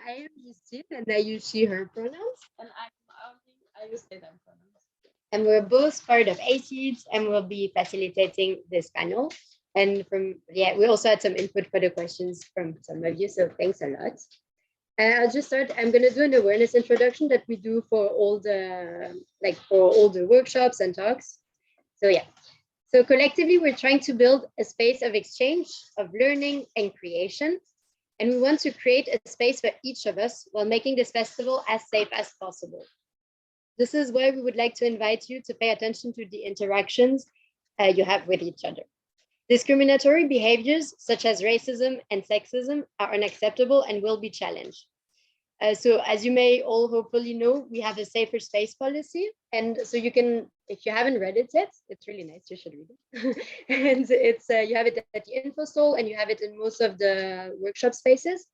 I am Justine and I use she, her pronouns. And I'm Audrey. I use they, them pronouns. And we're both part of ACIDS and we'll be facilitating this panel. And we also had some input for the questions from some of you, so thanks a lot. I'll just start. I'm going to do an awareness introduction that we do for all the workshops and talks. So yeah. So collectively, we're trying to build a space of exchange, of learning and creation. And we want to create a space for each of us while making this festival as safe as possible. This is why we would like to invite you to pay attention to the interactions you have with each other. Discriminatory behaviors such as racism and sexism are unacceptable and will be challenged. So as you may all hopefully know, we have a safer space policy. And so you can, if you haven't read it yet, it's really nice, you should read it. And it's you have it at the info stall and you have it in most of the workshop spaces.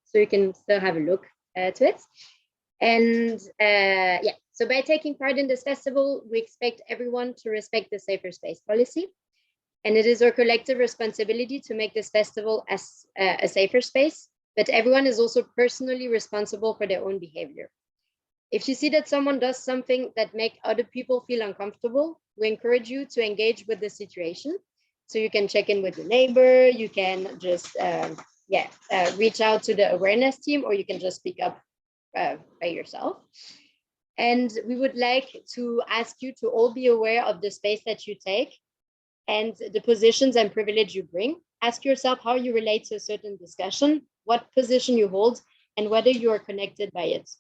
So you can still have a look to it. And so by taking part in this festival, we expect everyone to respect the safer space policy. And it is our collective responsibility to make this festival as a safer space, but everyone is also personally responsible for their own behavior. If you see that someone does something that makes other people feel uncomfortable, we encourage you to engage with the situation. So you can check in with your neighbor, you can just reach out to the awareness team, or you can just speak up by yourself. And we would like to ask you to all be aware of the space that you take and the positions and privilege you bring. Ask yourself how you relate to a certain discussion, what position you hold, and whether you are connected by it.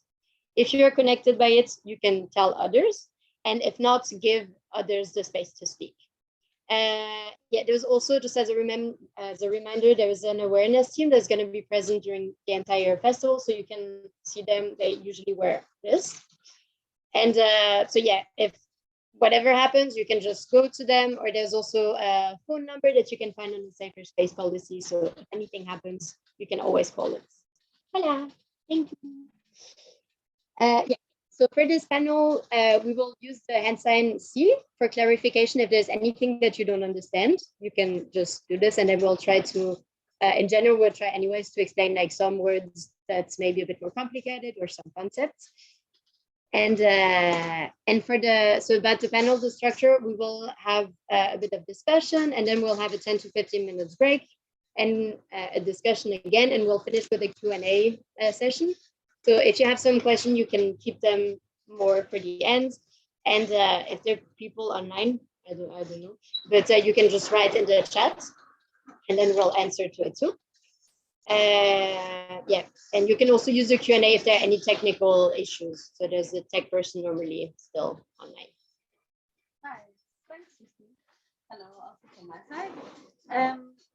If you are connected by it, you can tell others, and if not, give others the space to speak. There's also, just as a reminder, there is an awareness team that's going to be present during the entire festival, so you can see them. They usually wear this. And if whatever happens, you can just go to them, or there's also a phone number that you can find on the safer space policy. So if anything happens, you can always call it. Voila, thank you. So for this panel, we will use the hand sign C for clarification. If there's anything that you don't understand, you can just do this, and then we'll try to, in general, we'll try anyways to explain like some words that's maybe a bit more complicated or some concepts. And about the panel, the structure, we will have a bit of discussion, and then we'll have a 10 to 15 minutes break and a discussion again, and we'll finish with a Q&A session. So if you have some question, you can keep them more for the end. And if there are people online, I don't know, but you can just write in the chat, and then we'll answer to it too. And you can also use the Q&A if there are any technical issues. So there's a tech person normally still online. Hi, thanks, Justine. Hello, also from my side.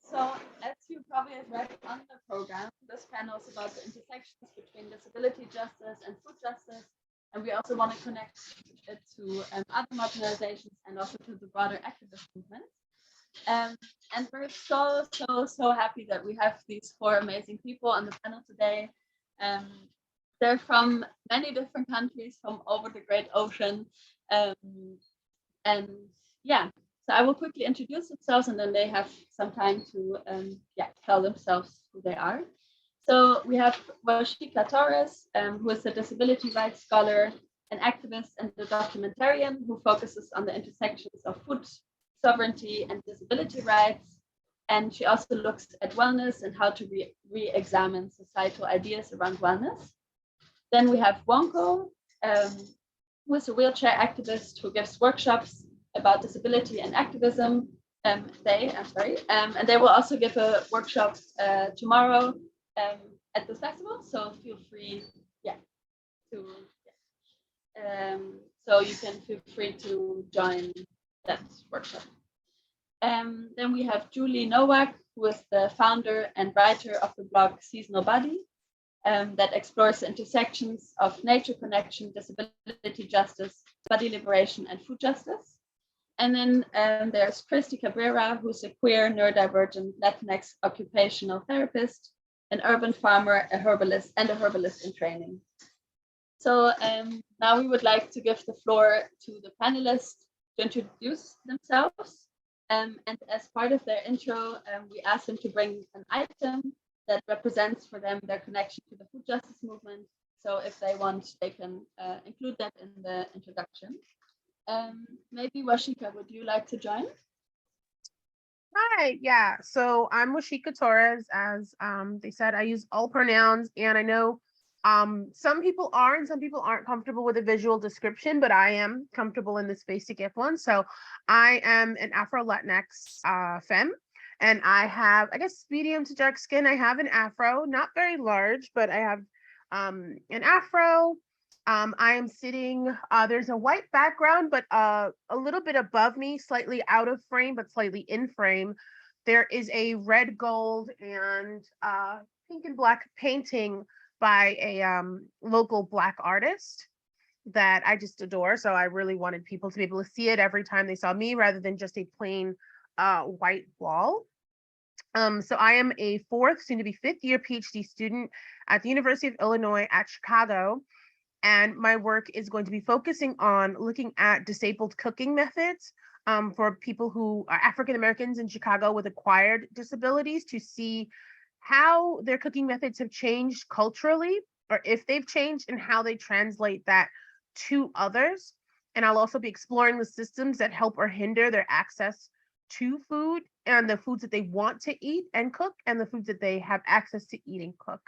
So as you probably have read on the program, this panel is about the intersections between disability justice and food justice. And we also want to connect it to other marginalizations and also to the broader activist movement. And we're so happy that we have these 4 amazing people on the panel today. They're from many different countries, from over the Great Ocean. So I will quickly introduce themselves, and then they have some time to tell themselves who they are. So we have Washika Torres, who is a disability rights scholar, an activist, and a documentarian who focuses on the intersections of food sovereignty and disability rights. And she also looks at wellness and how to re-examine societal ideas around wellness. Then we have Wonko, who is a wheelchair activist who gives workshops about disability and activism. And they will also give a workshop tomorrow at this festival. So feel free, so you can feel free to join that workshop. Then we have Julie Nowak, who is the founder and writer of the blog Seasonal Body, that explores the intersections of nature connection, disability justice, body liberation, and food justice. And then there's Christy Cabrera, who's a queer, neurodivergent Latinx occupational therapist, an urban farmer, a herbalist in training. So now we would like to give the floor to the panelists to introduce themselves. And as part of their intro, we asked them to bring an item that represents for them their connection to the food justice movement. So if they want, they can include that in the introduction. Maybe Washika, would you like to join? Hi, yeah. So I'm Washika Torres. As they said, I use all pronouns, and I know some people are and some people aren't comfortable with a visual description, but I am comfortable in this space to give one. So I am an Afro Latinx femme, and I have, I guess, medium to dark skin. I have an afro, not very large, but I have an afro. I am sitting, there's a white background, but a little bit above me, slightly out of frame, but slightly in frame. There is a red, gold, and pink and black painting by a local Black artist that I just adore. So I really wanted people to be able to see it every time they saw me rather than just a plain white wall. So I am a fourth, soon to be fifth year PhD student at the University of Illinois at Chicago. And my work is going to be focusing on looking at disabled cooking methods for people who are African Americans in Chicago with acquired disabilities, to see how their cooking methods have changed culturally, or if they've changed, and how they translate that to others. And I'll also be exploring the systems that help or hinder their access to food, and the foods that they want to eat and cook, and the foods that they have access to eat and cook.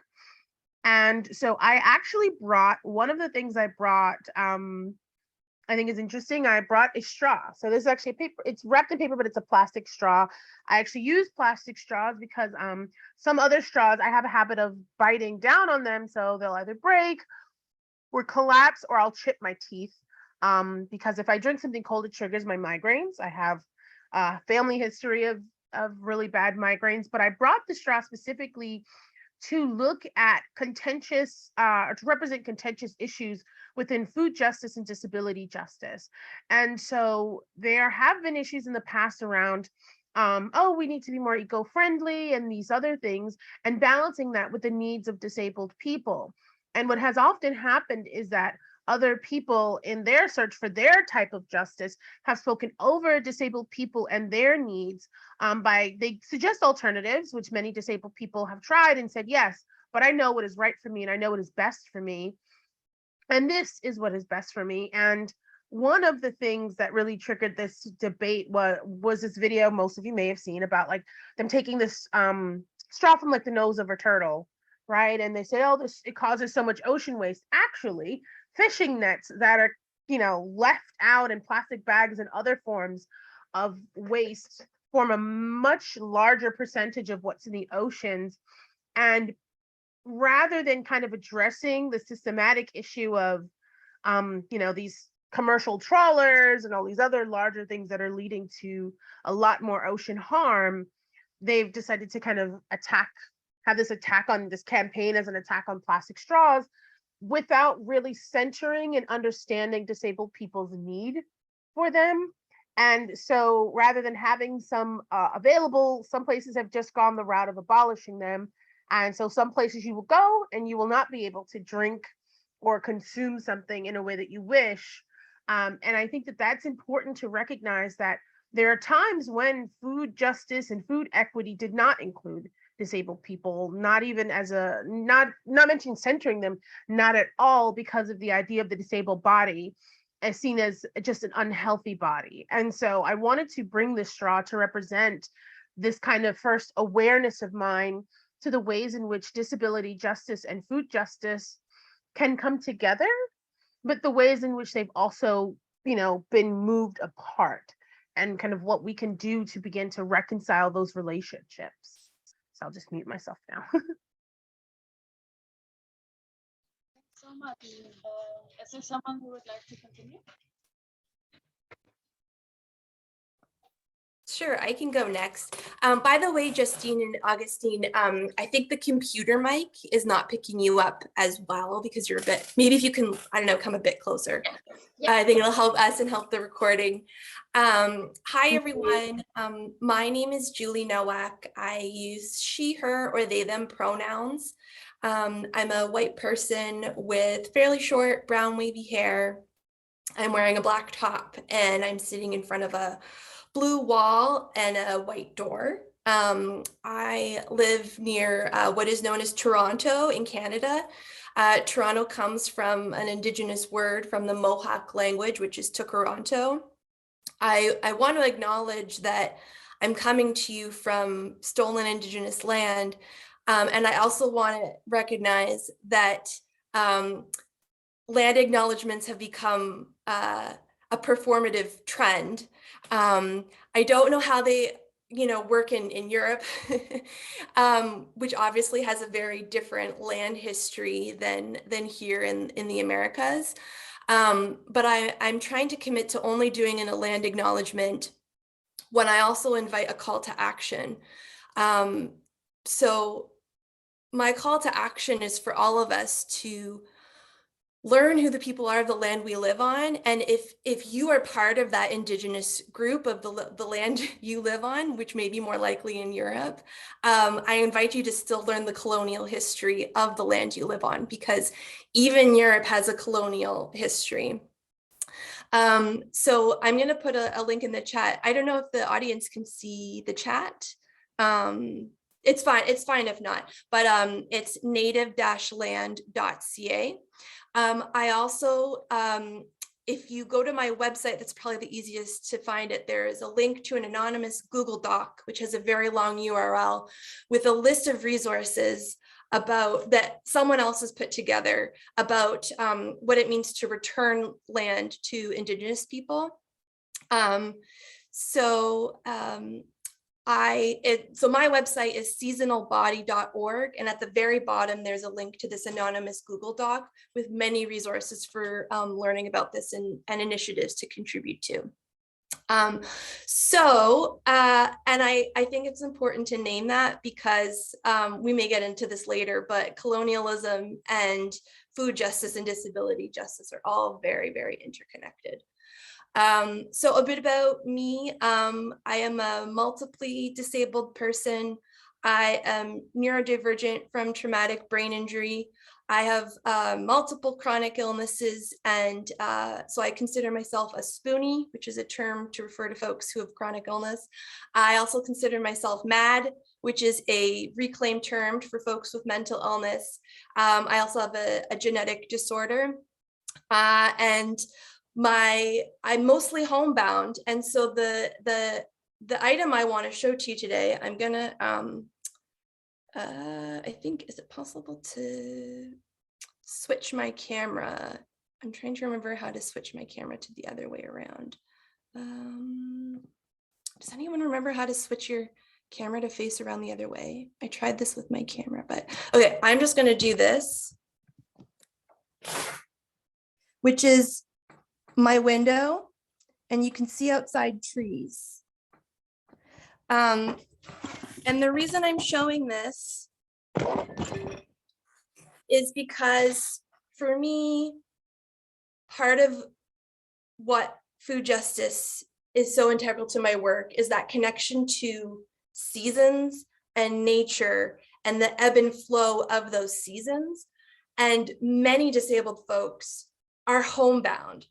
And so I actually brought, one of the things I brought, I think is interesting. I brought a straw. So this is actually a paper, it's wrapped in paper, but it's a plastic straw. I actually use plastic straws because some other straws, I have a habit of biting down on them. So they'll either break or collapse, or I'll chip my teeth. Because if I drink something cold, it triggers my migraines. I have a family history of really bad migraines, but I brought the straw specifically to look at contentious, or to represent contentious issues within food justice and disability justice. And so there have been issues in the past around, oh, we need to be more eco-friendly and these other things, and balancing that with the needs of disabled people. And what has often happened is that other people in their search for their type of justice have spoken over disabled people and their needs, they suggest alternatives, which many disabled people have tried and said, yes, but I know what is right for me and I know what is best for me. And this is what is best for me. And one of the things that really triggered this debate was this video most of you may have seen about like them taking this straw from like the nose of a turtle, right? And they say, oh, this, it causes so much ocean waste. Actually, fishing nets that are, left out in plastic bags and other forms of waste form a much larger percentage of what's in the oceans. And rather than kind of addressing the systematic issue of, these commercial trawlers and all these other larger things that are leading to a lot more ocean harm, they've decided to kind of have this attack on this campaign as an attack on plastic straws, without really centering and understanding disabled people's need for them. And so rather than having some available, some places have just gone the route of abolishing them. And so some places you will go and you will not be able to drink or consume something in a way that you wish. And I think that that's important to recognize, that there are times when food justice and food equity did not include disabled people, not even as a, not mentioning centering them, not at all, because of the idea of the disabled body as seen as just an unhealthy body. And so I wanted to bring this straw to represent this kind of first awareness of mine to the ways in which disability justice and food justice can come together, but the ways in which they've also, been moved apart, and kind of what we can do to begin to reconcile those relationships. So I'll just mute myself now. Thanks so much. Is there someone who would like to continue? Sure, I can go next. By the way, Justine and Augustine, I think the computer mic is not picking you up as well, because you're a bit, maybe if you can, I don't know, come a bit closer. Yeah. I think it'll help us and help the recording. Hi, everyone. My name is Julie Nowak. I use she, her, or they, them pronouns. I'm a white person with fairly short brown wavy hair. I'm wearing a black top and I'm sitting in front of a blue wall and a white door. I live near what is known as Toronto in Canada. Toronto comes from an Indigenous word from the Mohawk language, which is Toronto. I want to acknowledge that I'm coming to you from stolen Indigenous land. And I also want to recognize that land acknowledgements have become a performative trend. I don't know how they work in Europe, which obviously has a very different land history than here in the Americas. But I'm trying to commit to only doing a land acknowledgement when I also invite a call to action. So my call to action is for all of us to learn who the people are of the land we live on. And if you are part of that Indigenous group of the land you live on, which may be more likely in Europe, I invite you to still learn the colonial history of the land you live on, because even Europe has a colonial history. So I'm going to put a link in the chat. I don't know if the audience can see the chat. It's fine if not, but it's native-land.ca. I also, if you go to my website, that's probably the easiest to find it. There is a link to an anonymous Google Doc, which has a very long URL with a list of resources about that someone else has put together about what it means to return land to Indigenous people. So my website is seasonalbody.org, and at the very bottom there's a link to this anonymous Google Doc with many resources for learning about this and initiatives to contribute to. And I think it's important to name that because we may get into this later, but colonialism and food justice and disability justice are all very, very interconnected. So a bit about me. I am a multiply disabled person. I am neurodivergent from traumatic brain injury. I have multiple chronic illnesses, and so I consider myself a spoonie, which is a term to refer to folks who have chronic illness. I also consider myself MAD, which is a reclaimed term for folks with mental illness. I also have a genetic disorder, and I'm mostly homebound, and so the item I want to show to you today, I'm gonna I think, is it possible to switch my camera? I'm trying to remember how to switch my camera to the other way around. Does anyone remember how to switch your camera to face around the other way? I tried this with my camera, but okay, I'm just gonna do this, which is my window, and you can see outside trees. And the reason I'm showing this is because for me, part of what food justice is so integral to my work is that connection to seasons and nature and the ebb and flow of those seasons. And many disabled folks are homebound.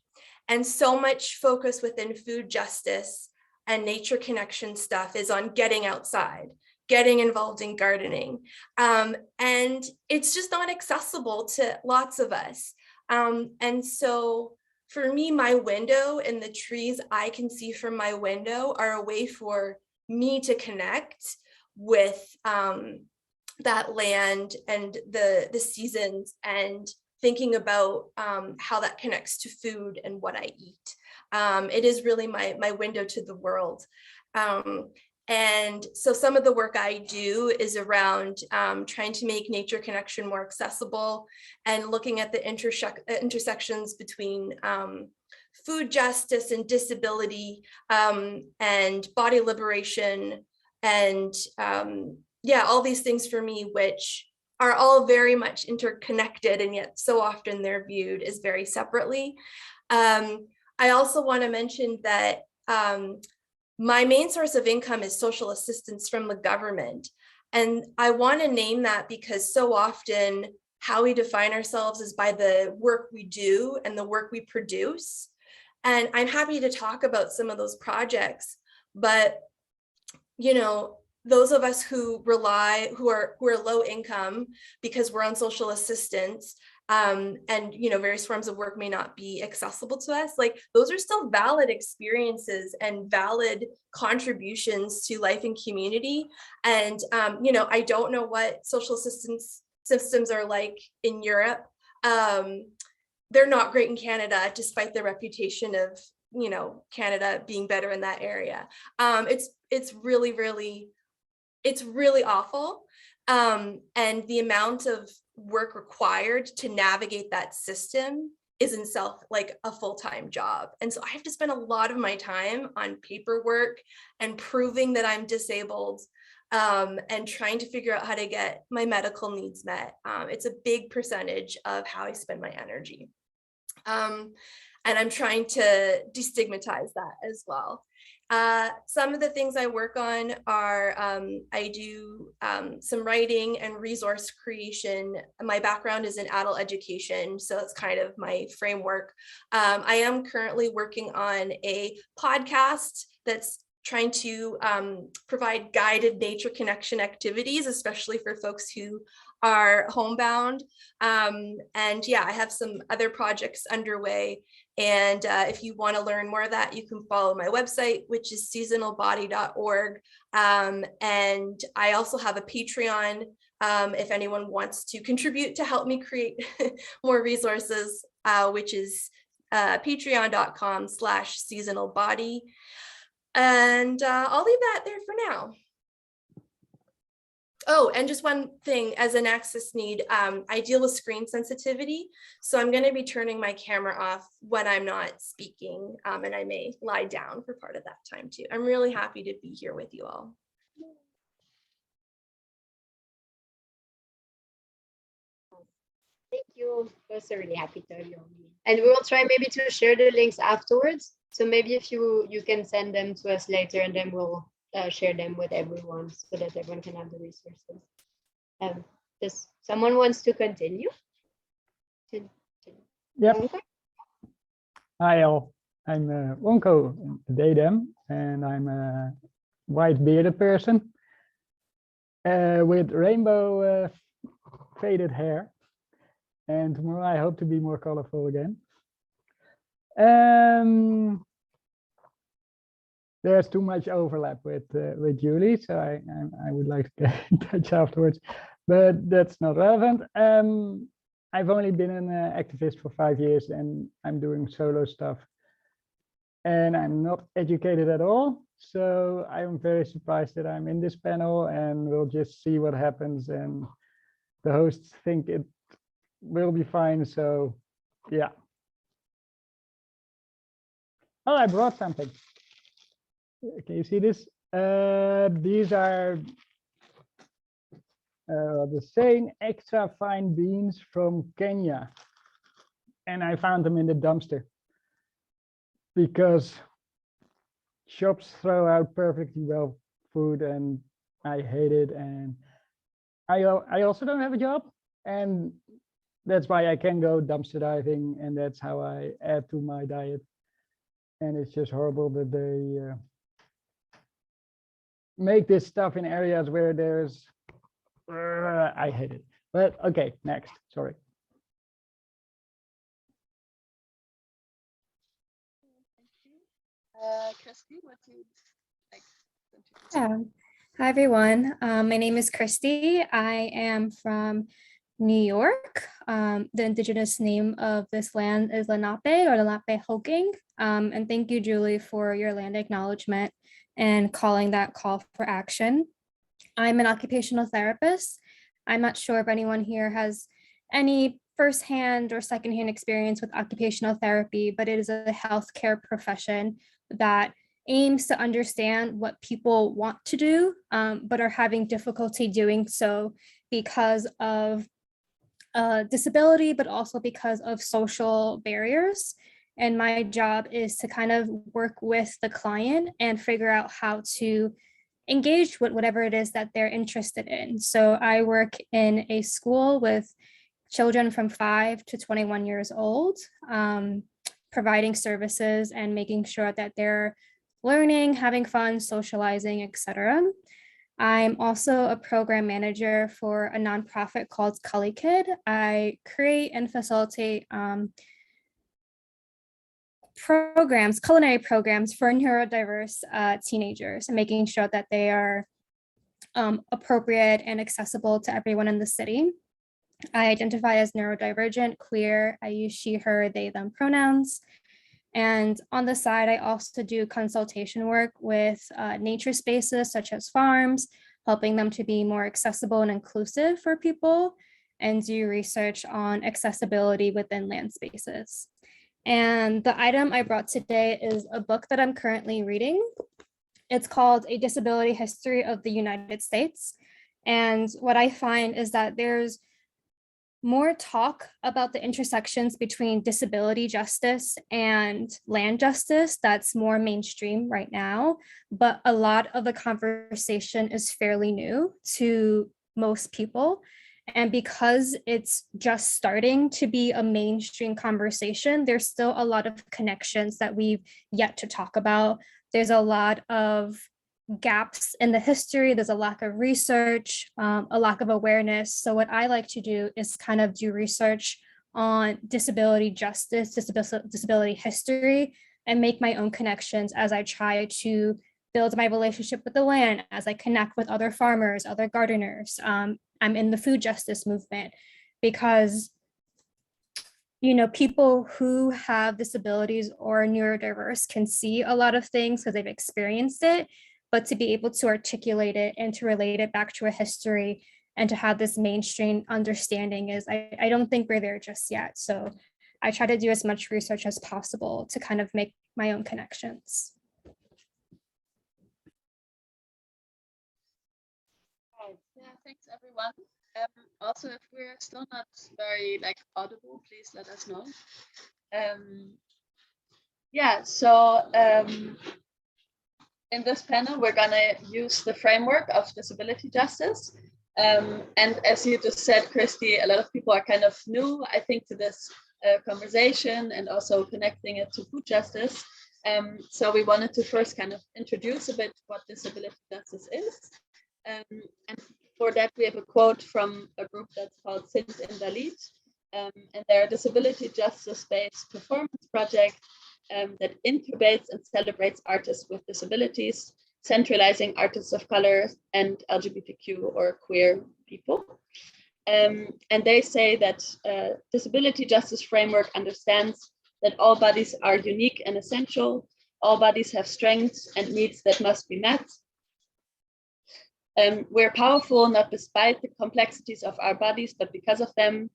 And so much focus within food justice and nature connection stuff is on getting outside, getting involved in gardening. And it's just not accessible to lots of us. And so for me, my window and the trees I can see from my window are a way for me to connect with that land and the seasons, and thinking about how that connects to food and what I eat. It is really my window to the world. And so some of the work I do is around trying to make nature connection more accessible and looking at the intersections between food justice and disability and body liberation and yeah, all these things for me, which are all very much interconnected, and yet so often they're viewed as very separately. I also want to mention that my main source of income is social assistance from the government. And I want to name that because so often how we define ourselves is by the work we do and the work we produce. And I'm happy to talk about some of those projects, but those of us who who are low income because we're on social assistance, and various forms of work may not be accessible to us, like those are still valid experiences and valid contributions to life and community. And I don't know what social assistance systems are like in Europe. They're not great in Canada, despite the reputation of Canada being better in that area. It's really awful. And the amount of work required to navigate that system is in itself like a full-time job. And so I have to spend a lot of my time on paperwork and proving that I'm disabled, and trying to figure out how to get my medical needs met. It's a big percentage of how I spend my energy. And I'm trying to destigmatize that as well. Some of the things I work on are, I do some writing and resource creation. My background is in adult education, so it's kind of my framework. I am currently working on a podcast that's trying to provide guided nature connection activities, especially for folks who are homebound. And yeah, I have some other projects underway. And if you want to learn more of that, you can follow my website, which is seasonalbody.org. And I also have a Patreon if anyone wants to contribute to help me create more resources, which is patreon.com/seasonalbody. And I'll leave that there for now. Oh, and just one thing, as an access need, I deal with screen sensitivity. So I'm going to be turning my camera off when I'm not speaking, and I may lie down for part of that time too. I'm really happy to be here with you all. Thank you. We're so really happy to have you on. And we will try maybe to share the links afterwards. So maybe if you can send them to us later, and then we'll share them with everyone so that everyone can have the resources. Does someone wants to continue? Yep. Hi all, I'm Wonko, they, them, and I'm a white bearded person with rainbow faded hair. And tomorrow I hope to be more colorful again. There's too much overlap with Julie, so I would like to get in touch afterwards, but that's not relevant. I've only been an activist for 5 years, and I'm doing solo stuff, and I'm not educated at all. So I'm very surprised that I'm in this panel, and we'll just see what happens. And the hosts think it will be fine. So yeah. Oh, I brought something. Can you see this? These are the same extra fine beans from Kenya. And I found them in the dumpster because shops throw out perfectly well food, and I hate it. And I also don't have a job, and that's why I can go dumpster diving, and that's how I add to my diet. And it's just horrible that they make this stuff in areas where there's I hate it. But okay, next. Sorry. Christy, what do you like? Yeah. Hi, everyone. My name is Christy. I am from New York. The indigenous name of this land is Lenape or Lenape Hoking. And thank you, Julie, for your land acknowledgement and calling that call for action. I'm an occupational therapist. I'm not sure if anyone here has any firsthand or secondhand experience with occupational therapy, but it is a healthcare profession that aims to understand what people want to do, but are having difficulty doing so because of disability, but also because of social barriers. And my job is to kind of work with the client and figure out how to engage with whatever it is that they're interested in. So I work in a school with children from 5 to 21 years old, providing services and making sure that they're learning, having fun, socializing, etc. I'm also a program manager for a nonprofit called Cully Kid. I create and facilitate programs, culinary programs for neurodiverse teenagers, and making sure that they are appropriate and accessible to everyone in the city. I identify as neurodivergent, queer. I use she, her, they, them pronouns. And on the side, I also do consultation work with nature spaces such as farms, helping them to be more accessible and inclusive for people, and do research on accessibility within land spaces. And the item I brought today is a book that I'm currently reading. It's called A Disability History of the United States. And what I find is that there's more talk about the intersections between disability justice and land justice that's more mainstream right now, but a lot of the conversation is fairly new to most people. And because it's just starting to be a mainstream conversation, there's still a lot of connections that we've yet to talk about. There's a lot of gaps in the history, there's a lack of research, a lack of awareness. So what I like to do is kind of do research on disability justice, disability history, and make my own connections as I try to build my relationship with the land, as I connect with other farmers, other gardeners. I'm in the food justice movement because people who have disabilities or neurodiverse can see a lot of things because they've experienced it, but to be able to articulate it and to relate it back to a history and to have this mainstream understanding is, I don't think we're there just yet. So I try to do as much research as possible to kind of make my own connections. Yeah, thanks everyone. Also, if we're still not very audible, please let us know. Yeah, so in this panel, we're gonna use the framework of disability justice. And as you just said, Christy, a lot of people are kind of new, I think, to this conversation and also connecting it to food justice. So we wanted to first kind of introduce a bit what disability justice is. And for that, we have a quote from a group that's called Sint Invalid. And they're a disability justice-based performance project that incubates and celebrates artists with disabilities, centralizing artists of color and LGBTQ or queer people. And they say that disability justice framework understands that all bodies are unique and essential. All bodies have strengths and needs that must be met. We're powerful not despite the complexities of our bodies, but because of them.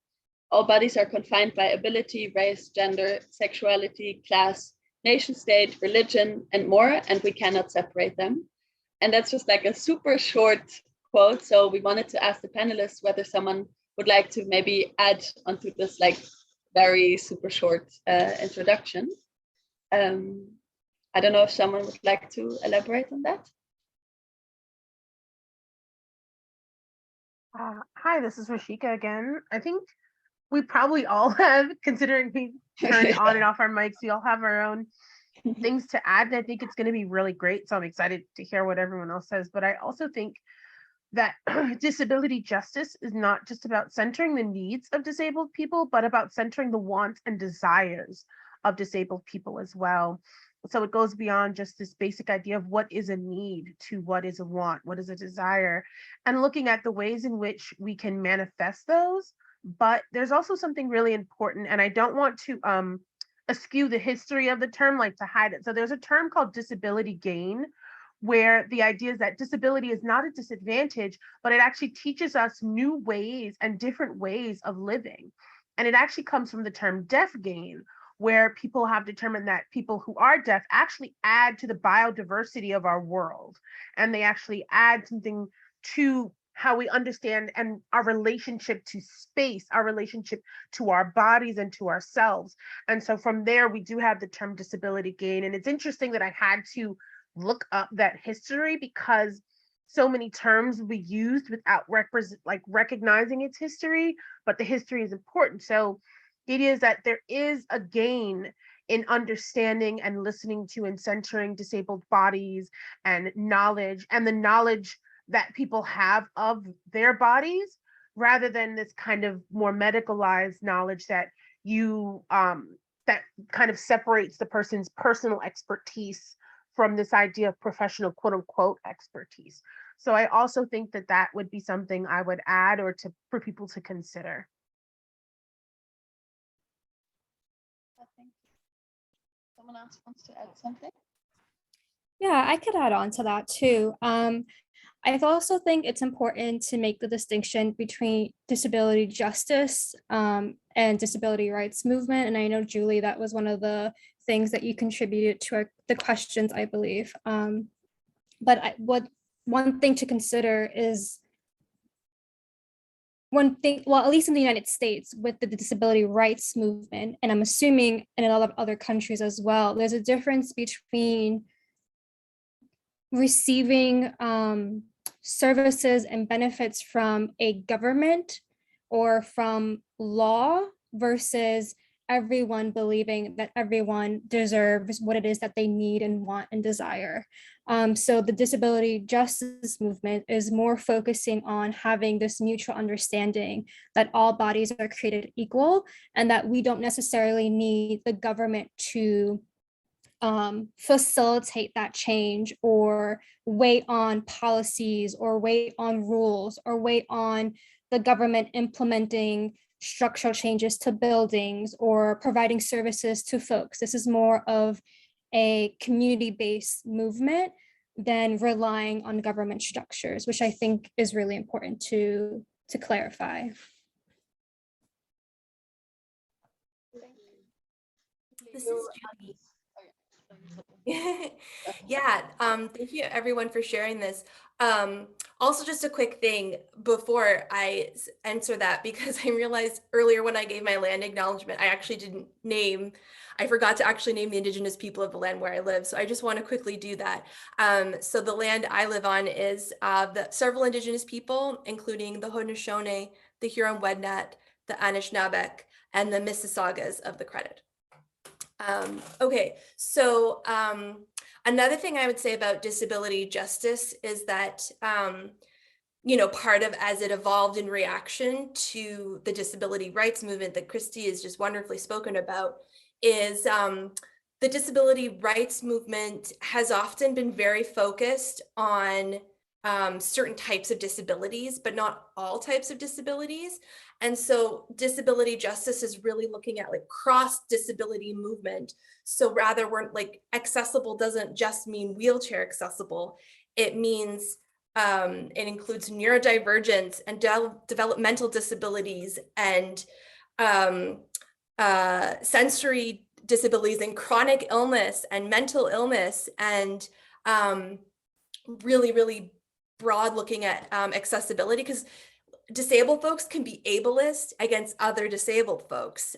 All bodies are confined by ability, race, gender, sexuality, class, nation state, religion, and more, and we cannot separate them. And that's just like a super short quote. So we wanted to ask the panelists whether someone would like to maybe add onto this very super short introduction. I don't know if someone would like to elaborate on that. Hi, this is Rashika again. I think we probably all have, considering we turned on and off our mics, we all have our own things to add. And I think it's going to be really great. So I'm excited to hear what everyone else says. But I also think that disability justice is not just about centering the needs of disabled people, but about centering the wants and desires of disabled people as well. So it goes beyond just this basic idea of what is a need to what is a want, what is a desire, and looking at the ways in which we can manifest those. But there's also something really important, and I don't want to eschew the history of the term, to hide it. So there's a term called disability gain, where the idea is that disability is not a disadvantage, but it actually teaches us new ways and different ways of living. And it actually comes from the term deaf gain, where people have determined that people who are deaf actually add to the biodiversity of our world. And they actually add something to how we understand and our relationship to space, our relationship to our bodies and to ourselves. And so from there, we do have the term disability gain. And it's interesting that I had to look up that history because so many terms we used without recognizing its history, but the history is important. So it is that there is a gain in understanding and listening to and centering disabled bodies and knowledge, and the knowledge that people have of their bodies, rather than this kind of more medicalized knowledge that that kind of separates the person's personal expertise from this idea of professional quote unquote expertise. So I also think that that would be something I would add, or for people to consider. Someone else wants to add something? Yeah, I could add on to that too. I also think it's important to make the distinction between disability justice and disability rights movement. And I know, Julie, that was one of the things that you contributed to the questions, I believe. But one thing to consider is one thing, well, at least in the United States with the disability rights movement, and I'm assuming in a lot of other countries as well, there's a difference between receiving services and benefits from a government or from law versus everyone believing that everyone deserves what it is that they need and want and desire. So the disability justice movement is more focusing on having this mutual understanding that all bodies are created equal and that we don't necessarily need the government to facilitate that change or wait on policies or wait on rules or wait on the government implementing structural changes to buildings or providing services to folks. This is more of a community-based movement than relying on government structures, which I think is really important to clarify. This is Julie. Yeah, thank you everyone for sharing this. Also, just a quick thing before I answer that, because I realized earlier when I gave my land acknowledgement, I forgot to actually name the indigenous people of the land where I live. So I just want to quickly do that. So the land I live on is several indigenous people, including the Haudenosaunee, the Huron-Wendat, the Anishinaabeg, and the Mississaugas of the Credit. Okay, so another thing I would say about disability justice is that, part of as it evolved in reaction to the disability rights movement that Christy has just wonderfully spoken about, is the disability rights movement has often been very focused on certain types of disabilities, but not all types of disabilities. And so disability justice is really looking at like cross disability movement. So rather, we're like accessible doesn't just mean wheelchair accessible. It means it includes neurodivergence and developmental disabilities and sensory disabilities and chronic illness and mental illness and really, really broad looking at accessibility, because disabled folks can be ableist against other disabled folks.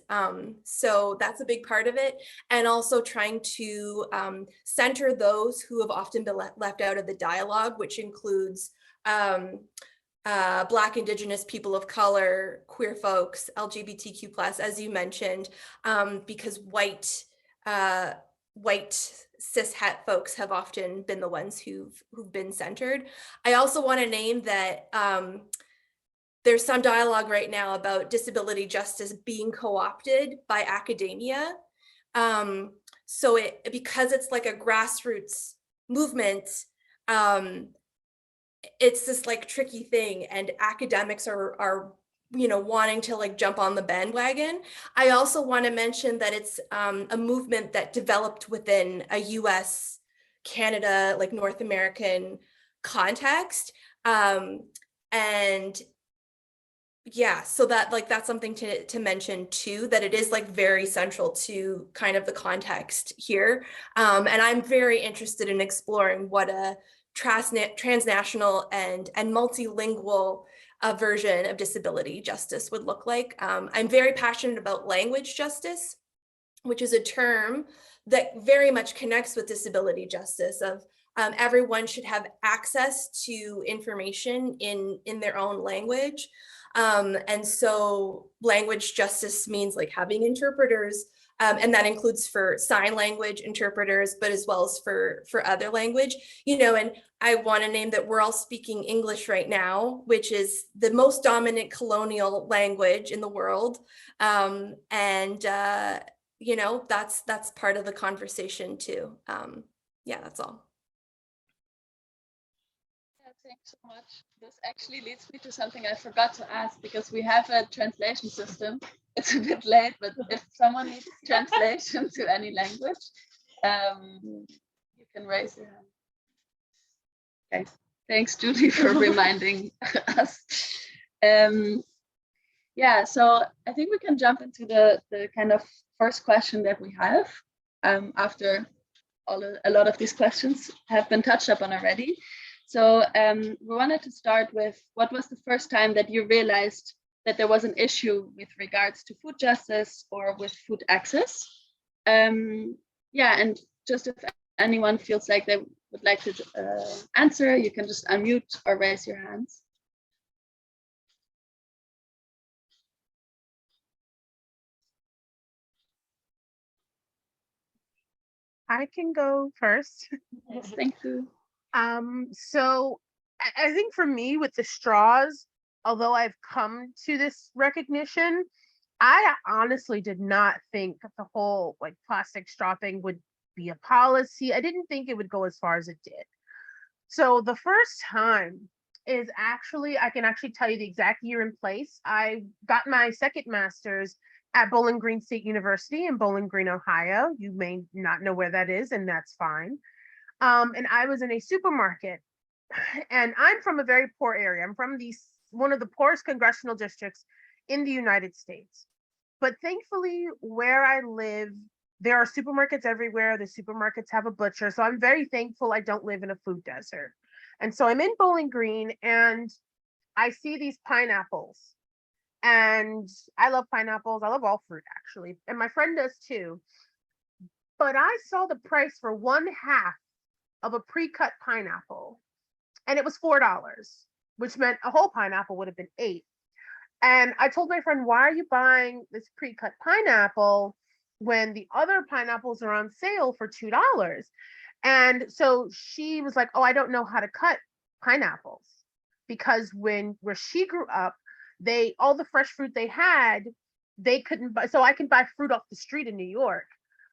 So that's a big part of it. And also trying to center those who have often been left out of the dialogue, which includes Black, Indigenous, people of color, queer folks, LGBTQ+, as you mentioned, because white cis het folks have often been the ones who've been centered. I also want to name that there's some dialogue right now about disability justice being co-opted by academia. So because it's like a grassroots movement, it's this like tricky thing, and academics are wanting to like jump on the bandwagon. I also want to mention that it's a movement that developed within a US, Canada, like North American context. And yeah, so that like that's something to mention too, that it is like very central to kind of the context here. And I'm very interested in exploring what a transnational and multilingual version of disability justice would look like. I'm very passionate about language justice, which is a term that very much connects with disability justice of everyone should have access to information in their own language. And so language justice means like having interpreters, And that includes for sign language interpreters, but as well as for other language, and I want to name that we're all speaking English right now, which is the most dominant colonial language in the world. And that's part of the conversation too. Yeah, that's all. Yeah, thanks so much. This actually leads me to something I forgot to ask, because we have a translation system. It's a bit late, but if someone needs translation to any language, you can raise your hand. Okay, thanks, Julie, for reminding us. Yeah, so I think we can jump into the kind of first question that we have after a lot of these questions have been touched upon already. So we wanted to start with, what was the first time that you realized that there was an issue with regards to food justice or with food access? Yeah, and just if anyone feels like they would like to answer, you can just unmute or raise your hands. I can go first. Yes, thank you. So I think for me with the straws, although I've come to this recognition, I honestly did not think that the whole like plastic straw thing would be a policy. I didn't think it would go as far as it did. So the first time is actually, I can actually tell you the exact year and place. I got my second master's at Bowling Green State University in Bowling Green, Ohio. You may not know where that is, and that's fine. And I was in a supermarket, and I'm from a very poor area. I'm from one of the poorest congressional districts in the United States. But thankfully, where I live, there are supermarkets everywhere. The supermarkets have a butcher. So I'm very thankful I don't live in a food desert. And so I'm in Bowling Green and I see these pineapples. And I love pineapples. I love all fruit, actually. And my friend does too. But I saw the price for 1/2 of a pre-cut pineapple, and it was $4, which meant a whole pineapple would have been $8. And I told my friend, why are you buying this pre-cut pineapple when the other pineapples are on sale for $2? And so she was like, oh, I don't know how to cut pineapples, because where she grew up, all the fresh fruit they had, they couldn't buy. So I can buy fruit off the street in New York,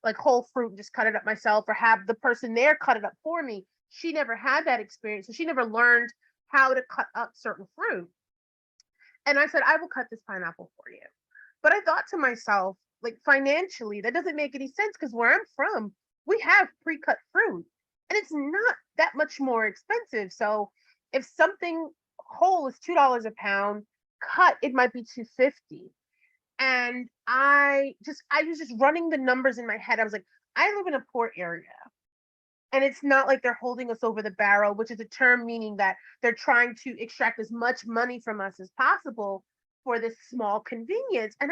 like whole fruit, and just cut it up myself, or have the person there cut it up for me. She never had that experience. So she never learned how to cut up certain fruit. And I said, I will cut this pineapple for you. But I thought to myself, like financially, that doesn't make any sense, because where I'm from, we have pre-cut fruit and it's not that much more expensive. So if something whole is $2 a pound, cut, it might be $2.50. And I was just running the numbers in my head. I was like, I live in a poor area. And it's not like they're holding us over the barrel, which is a term meaning that they're trying to extract as much money from us as possible for this small convenience. And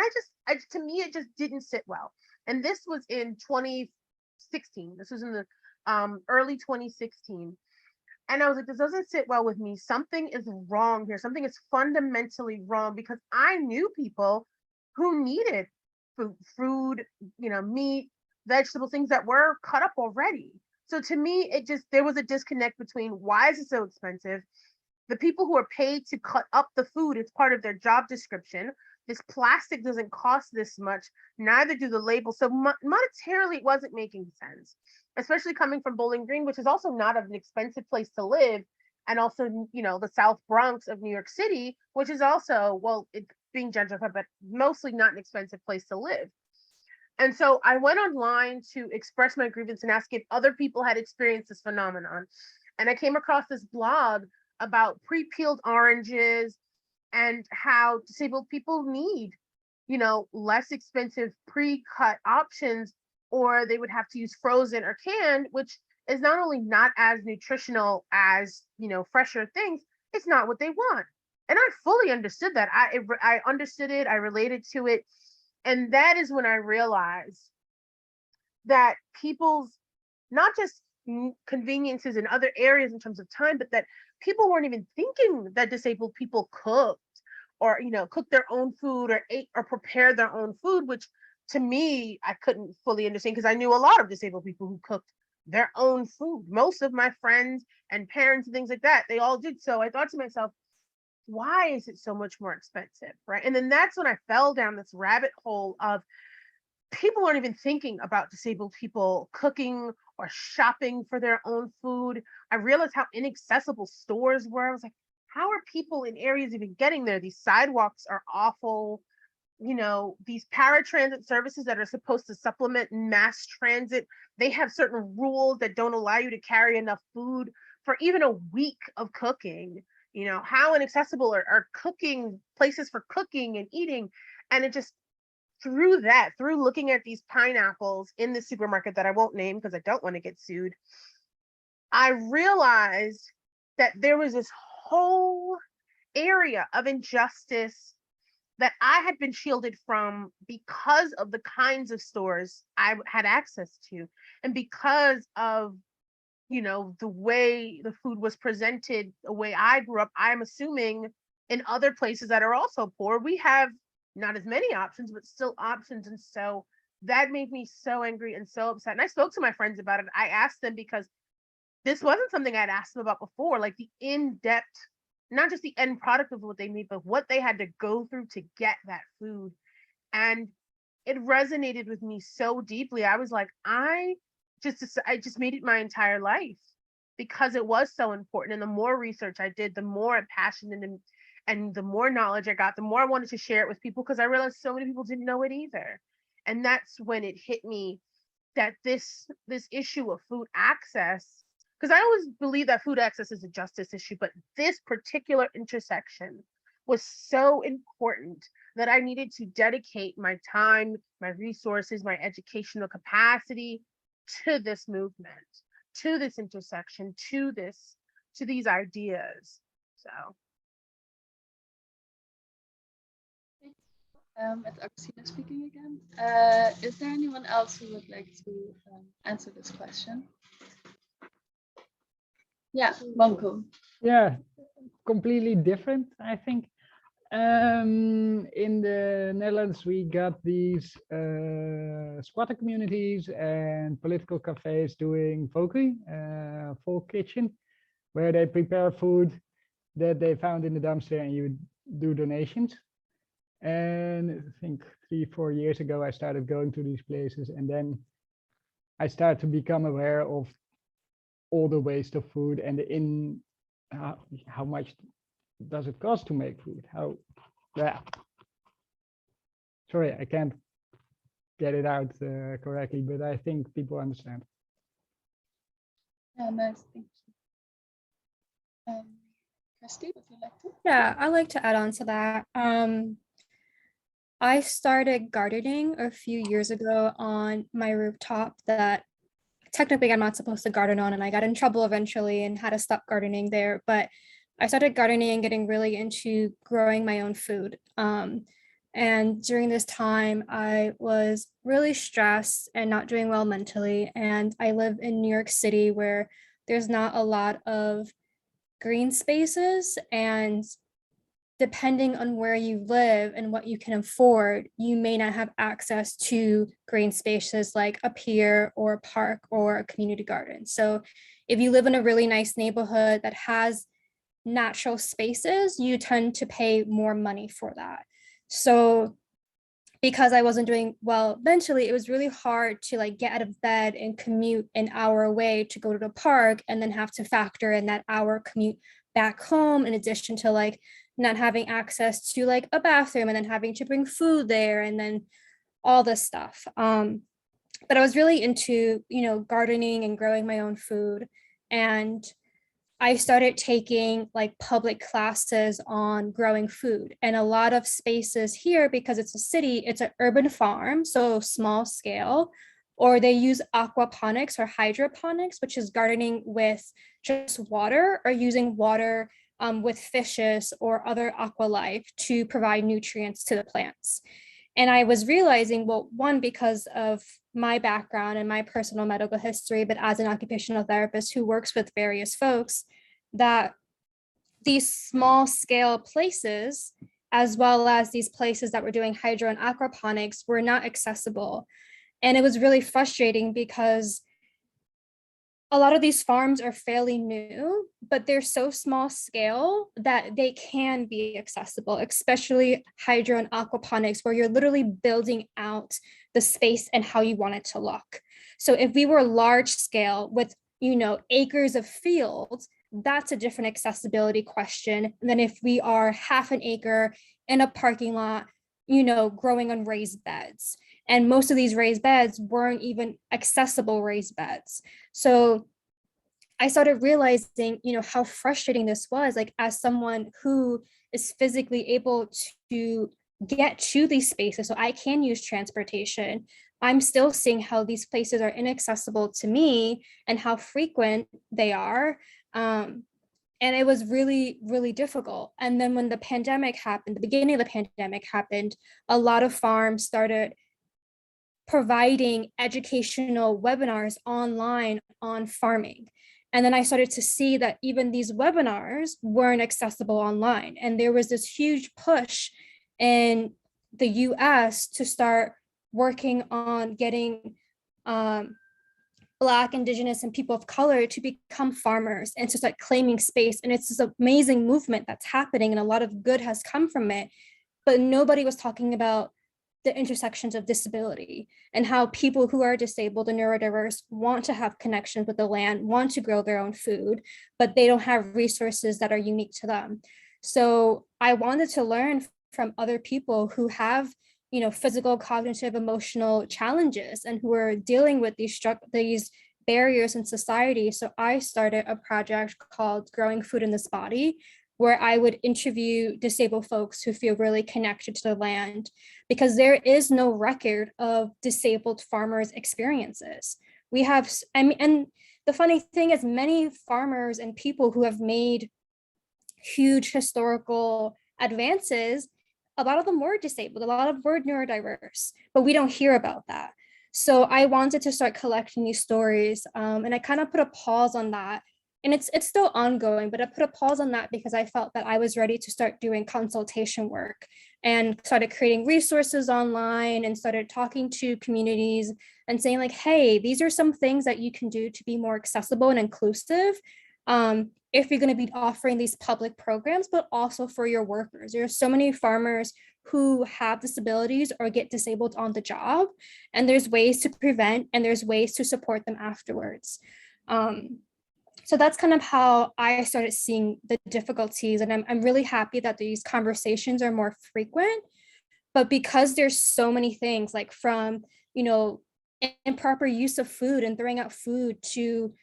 to me, it just didn't sit well. And this was in 2016. This was in the early 2016. And I was like, this doesn't sit well with me. Something is wrong here. Something is fundamentally wrong, because I knew people who needed food, meat, vegetables, things that were cut up already. So to me, there was a disconnect between, why is it so expensive? The people who are paid to cut up the food, it's part of their job description. This plastic doesn't cost this much, neither do the labels. So monetarily, it wasn't making sense, especially coming from Bowling Green, which is also not an expensive place to live. And also, the South Bronx of New York City, which is also, well, it's being gentrified, but mostly not an expensive place to live. And so I went online to express my grievance and ask if other people had experienced this phenomenon. And I came across this blog about pre-peeled oranges and how disabled people need, less expensive pre-cut options, or they would have to use frozen or canned, which is not only not as nutritional as, fresher things, it's not what they want. And I fully understood that. I understood it. I related to it. And that is when I realized that people's, not just conveniences in other areas in terms of time, but that people weren't even thinking that disabled people cooked or, cook their own food or ate or prepare their own food, which to me, I couldn't fully understand because I knew a lot of disabled people who cooked their own food. Most of my friends and parents and things like that, they all did. So I thought to myself, why is it so much more expensive? Right. And then that's when I fell down this rabbit hole of people aren't even thinking about disabled people cooking or shopping for their own food. I realized how inaccessible stores were. I was like, how are people in areas even getting there? These sidewalks are awful. You know, these paratransit services that are supposed to supplement mass transit, they have certain rules that don't allow you to carry enough food for even a week of cooking. You know, how inaccessible are cooking places for cooking and eating. And it just, through looking at these pineapples in the supermarket that I won't name because I don't want to get sued, I realized that there was this whole area of injustice that I had been shielded from because of the kinds of stores I had access to, and because of, you know, the way the food was presented, the way I grew up. I'm assuming in other places that are also poor, we have not as many options, but still options. And so that made me so angry and so upset. And I spoke to my friends about it. I asked them because this wasn't something I'd asked them about before, like the in-depth, not just the end product of what they made, but what they had to go through to get that food. And it resonated with me so deeply. I was like, I just made it my entire life because it was so important. And the more research I did, the more passionate and the more knowledge I got, the more I wanted to share it with people because I realized so many people didn't know it either. And that's when it hit me that this issue of food access, because I always believe that food access is a justice issue, but this particular intersection was so important that I needed to dedicate my time, my resources, my educational capacity to this movement, to this intersection, to these ideas. So It's Augustina speaking again. Is there anyone else who would like to answer this question? Yeah, Bonko. Yeah, completely different, I think. In the Netherlands, we got these squatter communities and political cafes doing Voki, folk kitchen, where they prepare food that they found in the dumpster and you do donations. And I think 3-4 years ago, I started going to these places, and then I started to become aware of all the waste of food and how much does it cost to make food? Sorry, I can't get it out correctly, but I think people understand. Yeah, nice, thank you. Christy, would you like to? Yeah, I'd like to add on to that. I started gardening a few years ago on my rooftop that technically I'm not supposed to garden on, and I got in trouble eventually and had to stop gardening there. But I started gardening and getting really into growing my own food. And during this time, I was really stressed and not doing well mentally. And I live in New York City where there's not a lot of green spaces, and depending on where you live and what you can afford, you may not have access to green spaces like a pier or a park or a community garden. So if you live in a really nice neighborhood that has natural spaces, you tend to pay more money for that. So because I wasn't doing well mentally, it was really hard to like get out of bed and commute an hour away to go to the park and then have to factor in that hour commute back home, in addition to like not having access to like a bathroom and then having to bring food there and then all this stuff. But I was really into, gardening and growing my own food. And I started taking like public classes on growing food, and a lot of spaces here, because it's a city, it's an urban farm, so small scale, or they use aquaponics or hydroponics, which is gardening with just water or using water with fishes or other aqua life to provide nutrients to the plants. And I was realizing, well, one, because of my background and my personal medical history, but as an occupational therapist who works with various folks, that these small scale places as well as these places that were doing hydro and aquaponics were not accessible. And it was really frustrating because a lot of these farms are fairly new, but they're so small scale that they can be accessible, especially hydro and aquaponics, where you're literally building out the space and how you want it to look. So if we were large scale with, acres of fields, that's a different accessibility question than if we are half an acre in a parking lot, growing on raised beds. And most of these raised beds weren't even accessible raised beds. So I started realizing, how frustrating this was, like as someone who is physically able to get to these spaces, so I can use transportation. I'm still seeing how these places are inaccessible to me and how frequent they are. And it was really, really difficult. And then when the pandemic happened, the beginning of the pandemic happened, a lot of farms started providing educational webinars online on farming. And then I started to see that even these webinars weren't accessible online. And there was this huge push in the US to start working on getting Black, Indigenous, and people of color to become farmers and to start claiming space. And it's this amazing movement that's happening and a lot of good has come from it. But nobody was talking about the intersections of disability and how people who are disabled and neurodiverse want to have connections with the land, want to grow their own food, but they don't have resources that are unique to them. So I wanted to learn from other people who have, physical, cognitive, emotional challenges and who are dealing with these barriers in society. So I started a project called Growing Food in This Body, where I would interview disabled folks who feel really connected to the land, because there is no record of disabled farmers' experiences. We have, and the funny thing is many farmers and people who have made huge historical advances, a lot of them were disabled, a lot of them were neurodiverse, but we don't hear about that. So I wanted to start collecting these stories, and I kind of put a pause on that. And it's still ongoing, but I put a pause on that because I felt that I was ready to start doing consultation work and started creating resources online and started talking to communities and saying like, hey, these are some things that you can do to be more accessible and inclusive. If you're going to be offering these public programs, but also for your workers. There are so many farmers who have disabilities or get disabled on the job, and there's ways to prevent and there's ways to support them afterwards. So that's kind of how I started seeing the difficulties. And I'm really happy that these conversations are more frequent, but because there's so many things like from, improper use of food and throwing out food to,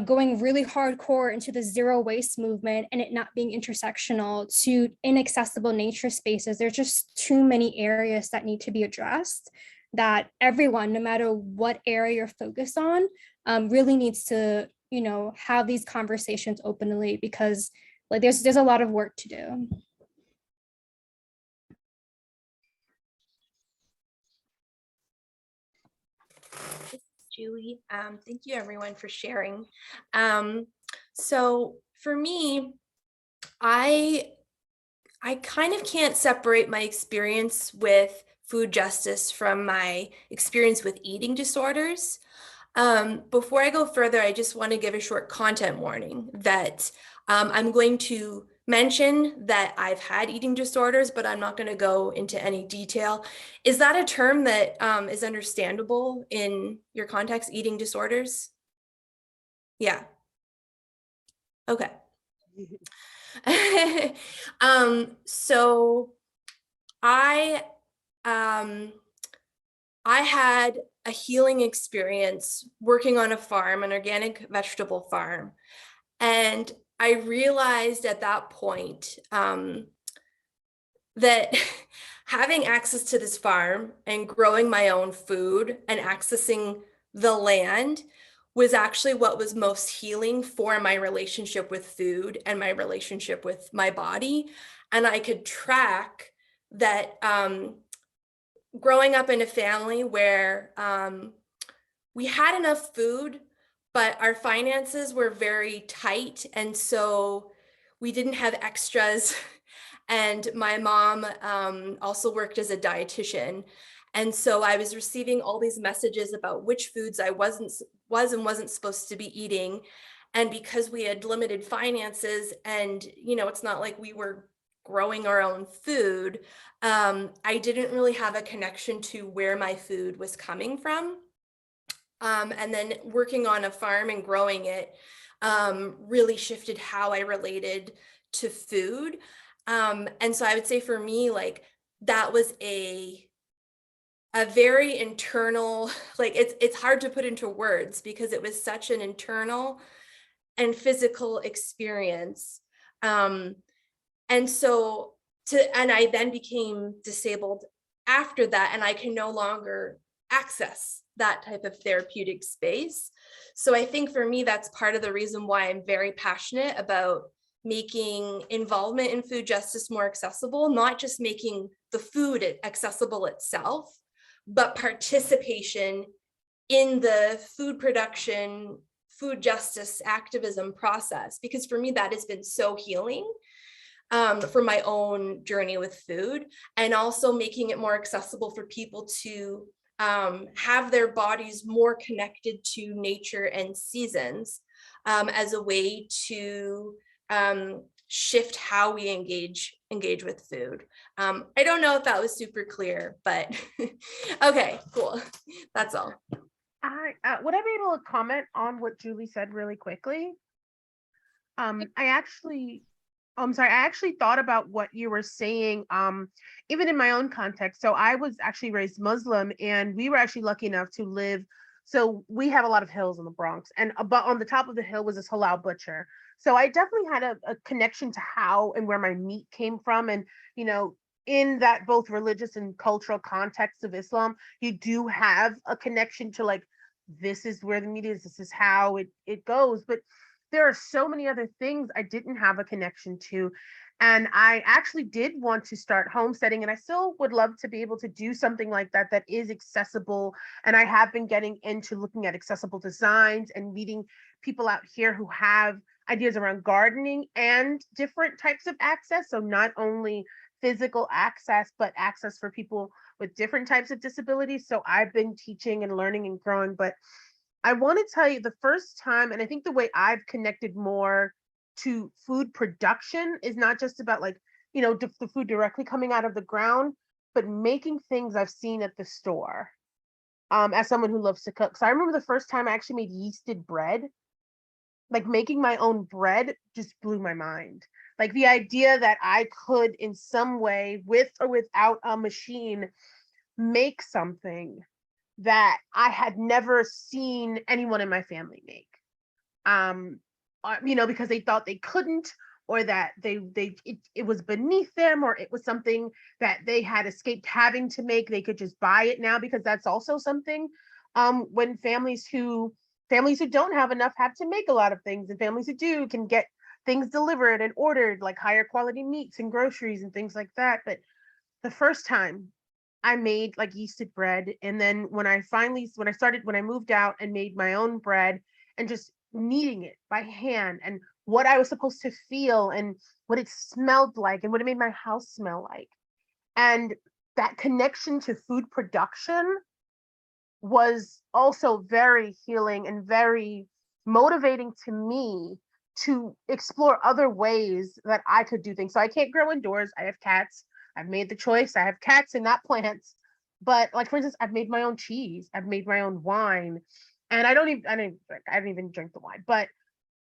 going really hardcore into the zero waste movement and it not being intersectional to inaccessible nature spaces. There's just too many areas that need to be addressed that everyone, no matter what area you're focused on, really needs to, have these conversations openly, because like there's a lot of work to do. Julie. Thank you everyone for sharing. So for me, I kind of can't separate my experience with food justice from my experience with eating disorders. Before I go further, I just want to give a short content warning that I'm going to mention that I've had eating disorders, but I'm not going to go into any detail. Is that a term that is understandable in your context, eating disorders? Yeah. Okay. So I had a healing experience working on a farm, an organic vegetable farm. And I realized at that point that having access to this farm and growing my own food and accessing the land was actually what was most healing for my relationship with food and my relationship with my body. And I could track that growing up in a family where we had enough food, but our finances were very tight. And so we didn't have extras. And my mom also worked as a dietitian. And so I was receiving all these messages about which foods I was and wasn't supposed to be eating. And because we had limited finances and, it's not like we were growing our own food, I didn't really have a connection to where my food was coming from. And then working on a farm and growing it really shifted how I related to food. And so I would say for me, like that was a very internal, like it's hard to put into words because it was such an internal and physical experience. And so and I then became disabled after that, and I can no longer access that type of therapeutic space. So I think for me, that's part of the reason why I'm very passionate about making involvement in food justice more accessible, not just making the food accessible itself, but participation in the food production, food justice activism process. Because for me, that has been so healing for my own journey with food, and also making it more accessible for people to have their bodies more connected to nature and seasons as a way to shift how we engage with food. I don't know if that was super clear, but okay, cool. That's all. Would I be able to comment on what Julie said really quickly? I'm sorry, I actually thought about what you were saying, even in my own context. So I was actually raised Muslim, and we were actually lucky enough to live. So we have a lot of hills in the Bronx, and but on the top of the hill was this halal butcher. So I definitely had a connection to how and where my meat came from. And, in that both religious and cultural context of Islam, you do have a connection to like, this is where the meat is, this is how it goes. But there are so many other things I didn't have a connection to. And I actually did want to start homesteading, and I still would love to be able to do something like that that is accessible. And I have been getting into looking at accessible designs and meeting people out here who have ideas around gardening and different types of access. So not only physical access, but access for people with different types of disabilities. So I've been teaching and learning and growing. But I want to tell you, the first time, and I think the way I've connected more to food production is not just about like, the food directly coming out of the ground, but making things I've seen at the store. As someone who loves to cook. So I remember the first time I actually made yeasted bread. Like making my own bread just blew my mind. Like the idea that I could in some way, with or without a machine, make something that I had never seen anyone in my family make. Because they thought they couldn't, or that it was beneath them, or it was something that they had escaped having to make. They could just buy it now, because that's also something when families who don't have enough have to make a lot of things, and families who do can get things delivered and ordered, like higher quality meats and groceries and things like that. But the first time I made like yeasted bread, and then when I moved out and made my own bread, and just kneading it by hand, and what I was supposed to feel, and what it smelled like, and what it made my house smell like. And that connection to food production was also very healing and very motivating to me to explore other ways that I could do things. So I can't grow indoors. I have cats. I've made the choice. I have cats and not plants. But like, for instance, I've made my own cheese. I've made my own wine. And I don't even drink the wine. But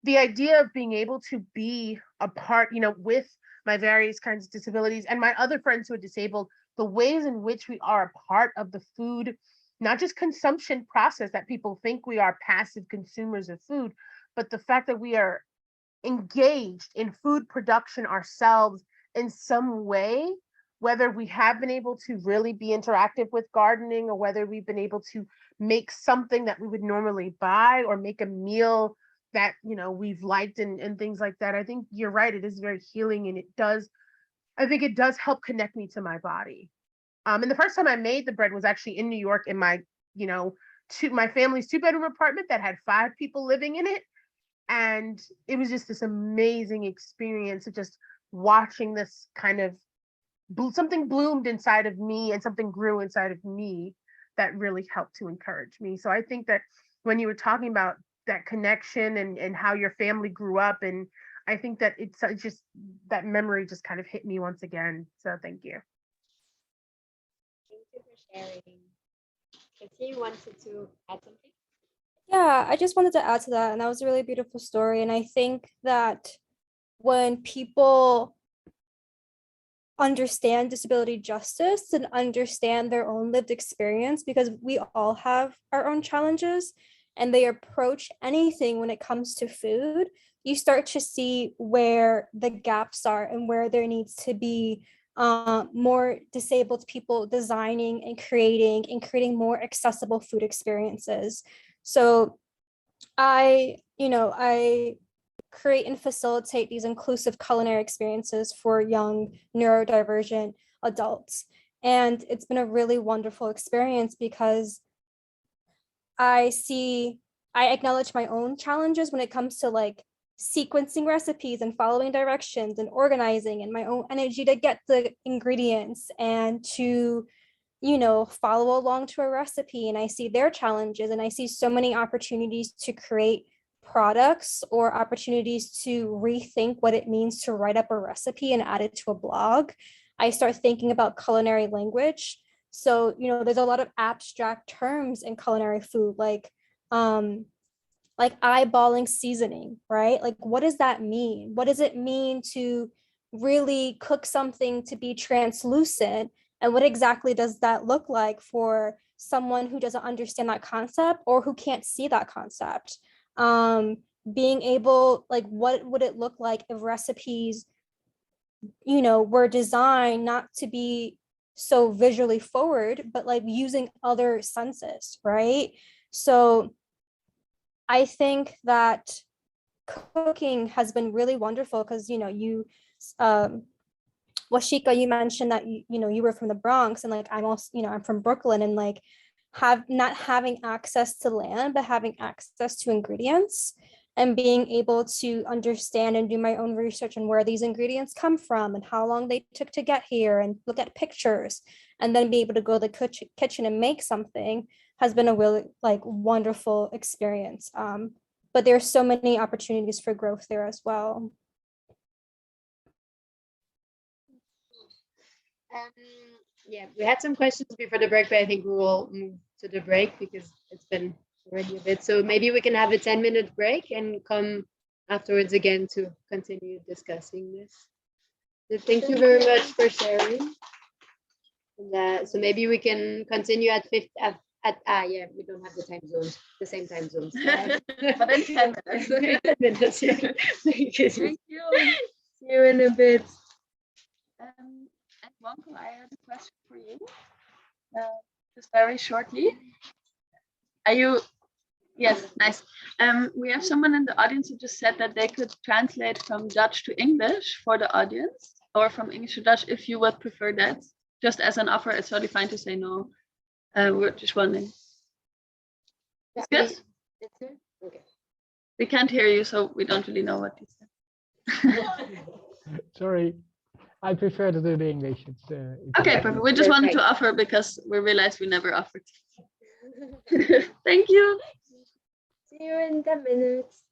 the idea of being able to be a part, with my various kinds of disabilities and my other friends who are disabled, the ways in which we are a part of the food, not just consumption process that people think we are passive consumers of food, but the fact that we are engaged in food production ourselves in some way, whether we have been able to really be interactive with gardening, or whether we've been able to make something that we would normally buy, or make a meal that we've liked, and things like that. I think you're right, it is very healing, and I think it does help connect me to my body. And the first time I made the bread was actually in New York, in my my family's 2-bedroom apartment that had 5 people living in it. And it was just this amazing experience of just watching this kind of something bloomed inside of me and something grew inside of me that really helped to encourage me. So I think that when you were talking about that connection and how your family grew up, and I think that it's just that memory just kind of hit me once again. So thank you. Thank you for sharing. Katie wanted to add something. Yeah, I just wanted to add to that, and that was a really beautiful story. And I think that when people understand disability justice and understand their own lived experience, because we all have our own challenges, and they approach anything when it comes to food, you start to see where the gaps are and where there needs to be more disabled people designing and creating more accessible food experiences. So I create and facilitate these inclusive culinary experiences for young neurodivergent adults. And it's been a really wonderful experience because I acknowledge my own challenges when it comes to like sequencing recipes and following directions and organizing, and my own energy to get the ingredients and to follow along to a recipe. And I see their challenges, and I see so many opportunities to create products or opportunities to rethink what it means to write up a recipe and add it to a blog. I start thinking about culinary language. So, there's a lot of abstract terms in culinary food, like eyeballing seasoning, right? Like, what does that mean? What does it mean to really cook something to be translucent? And what exactly does that look like for someone who doesn't understand that concept or who can't see that concept? Being able, like, what would it look like if recipes, were designed not to be so visually forward, but like using other senses, right? So I think that cooking has been really wonderful because, Washika, you mentioned that you were from the Bronx, and like I'm also, I'm from Brooklyn, and like not having access to land, but having access to ingredients and being able to understand and do my own research on where these ingredients come from and how long they took to get here, and look at pictures, and then be able to go to the kitchen and make something has been a really like wonderful experience. But there's so many opportunities for growth there as well. Yeah, we had some questions before the break, but I think we will move to the break because it's been already a bit. So maybe we can have a 10-minute break and come afterwards again to continue discussing this. So thank you very much for sharing. And, so maybe we can continue at yeah, we don't have the same time zones. But in 10 minutes. 10 minutes, yeah. Thank you. See you in a bit. And Wonko, I have a question for you. Just very shortly. Are you? Yes, nice. We have someone in the audience who just said that they could translate from Dutch to English for the audience, or from English to Dutch if you would prefer that. Just as an offer, it's totally fine to say no. We're just wondering. It's good? Okay. We can't hear you, so we don't really know what you said. Sorry, I prefer to do the English. Okay, perfect. We just wanted to offer because we realized we never offered. Thank you. See you in 10 minutes.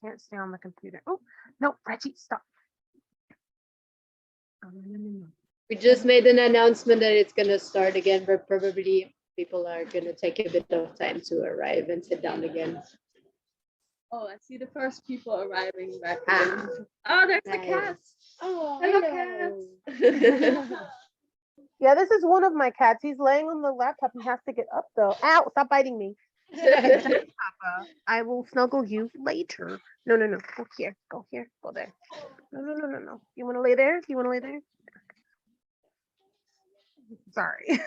can't stay on the computer. Oh, no, Reggie, stop. Oh, no. We just made an announcement that it's going to start again, but probably people are going to take a bit of time to arrive and sit down again. Oh, I see the first people arriving back. Ah. Oh, there's the Nice. cats. Oh, Hello, cats. Yeah, this is one of my cats. He's laying on the laptop. He has to get up though. Ow, stop biting me. Papa, I will snuggle you later. No. Go here. Go here. Go there. No. You want to lay there? You want to lay there? Sorry.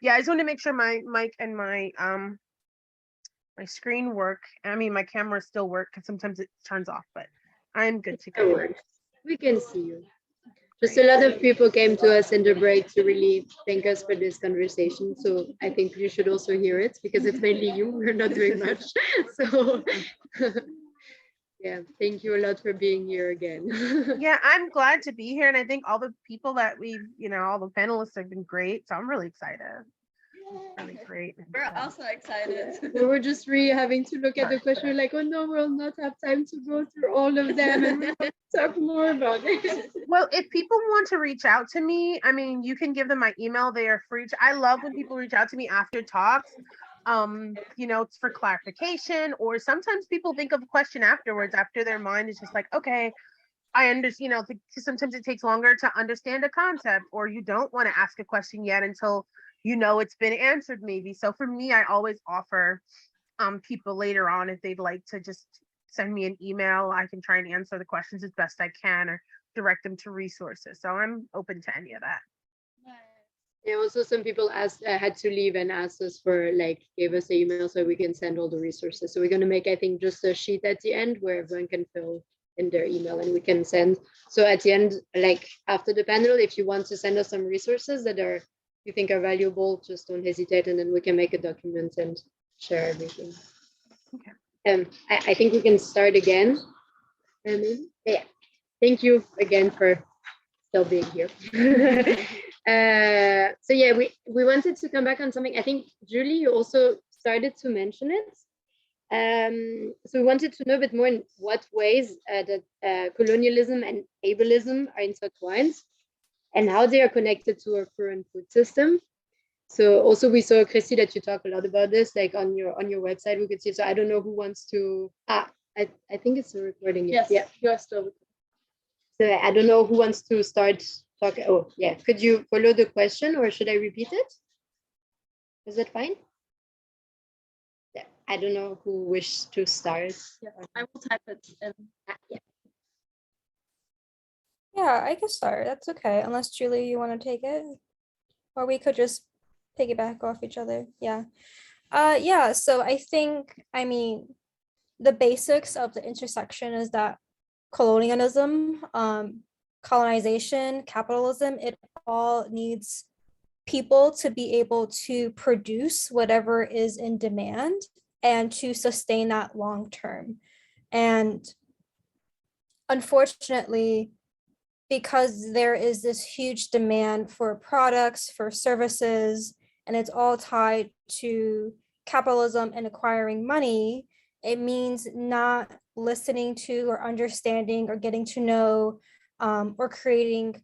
Yeah, I just want to make sure my mic and my my screen work. I mean, my camera still work because sometimes it turns off, but I'm good to It go. works. We can see you. Just a lot of people came to us in the break to really thank us for this conversation. So I think you should also hear it because it's mainly you. We're not doing much. So yeah, thank you a lot for being here again. Yeah, I'm glad to be here, and I think all the people that all the panelists have been great. So I'm really excited. Really great. We're also excited. We were just really having to look at the question. We're like, oh no, we'll not have time to go through all of them and we'll talk more about it. Well, if people want to reach out to me, I mean, you can give them my email. They are free to. I love when people reach out to me after talks. It's for clarification, or sometimes people think of a question afterwards, after their mind is just like, okay, I understand, sometimes it takes longer to understand a concept, or you don't want to ask a question yet until it's been answered maybe. So for me, I always offer people later on, if they'd like to just send me an email, I can try and answer the questions as best I can or direct them to resources. So I'm open to any of that. Yeah, also some people had to leave and asked us gave us an email so we can send all the resources. So we're going to make, I think, just a sheet at the end where everyone can fill in their email and we can send. So at the end, after the panel, if you want to send us some resources that you think are valuable, just don't hesitate, and then we can make a document and share everything. Okay. I think we can start again. Yeah. Thank you again for still being here. So yeah, we wanted to come back on something. I think Julie, you also started to mention it. So we wanted to know a bit more in what ways that colonialism and ableism are intertwined and how they are connected to our current food system. So also we saw, Christy, that you talk a lot about this, on your website, we could see. So I don't know who wants to, I think it's a recording. Yes, yeah, you're still. So I don't know who wants to start talking. Oh yeah, could you follow the question or should I repeat it? Is that fine? Yeah, I don't know who wishes to start. Yeah, I will type it in. Yeah. Yeah, I can start. That's okay. Unless Julie, you want to take it, or we could just piggyback off each other. Yeah. Yeah. So I think, the basics of the intersection is that colonialism, colonization, capitalism, it all needs people to be able to produce whatever is in demand and to sustain that long term. And unfortunately, because there is this huge demand for products, for services, and it's all tied to capitalism and acquiring money, it means not listening to or understanding or getting to know or creating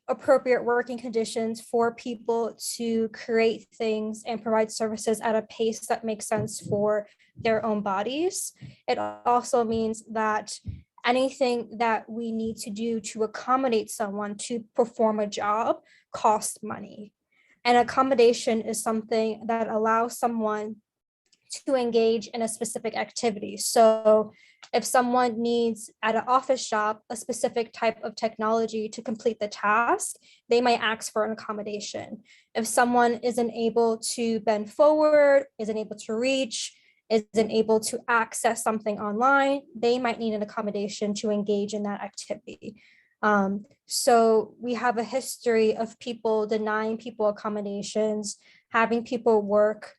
appropriate working conditions for people to create things and provide services at a pace that makes sense for their own bodies. It also means that anything that we need to do to accommodate someone to perform a job costs money. And accommodation is something that allows someone to engage in a specific activity. So if someone needs at an office job a specific type of technology to complete the task, they might ask for an accommodation. If someone isn't able to bend forward, isn't able to reach, isn't able to access something online, they might need an accommodation to engage in that activity. So we have a history of people denying people accommodations, having people work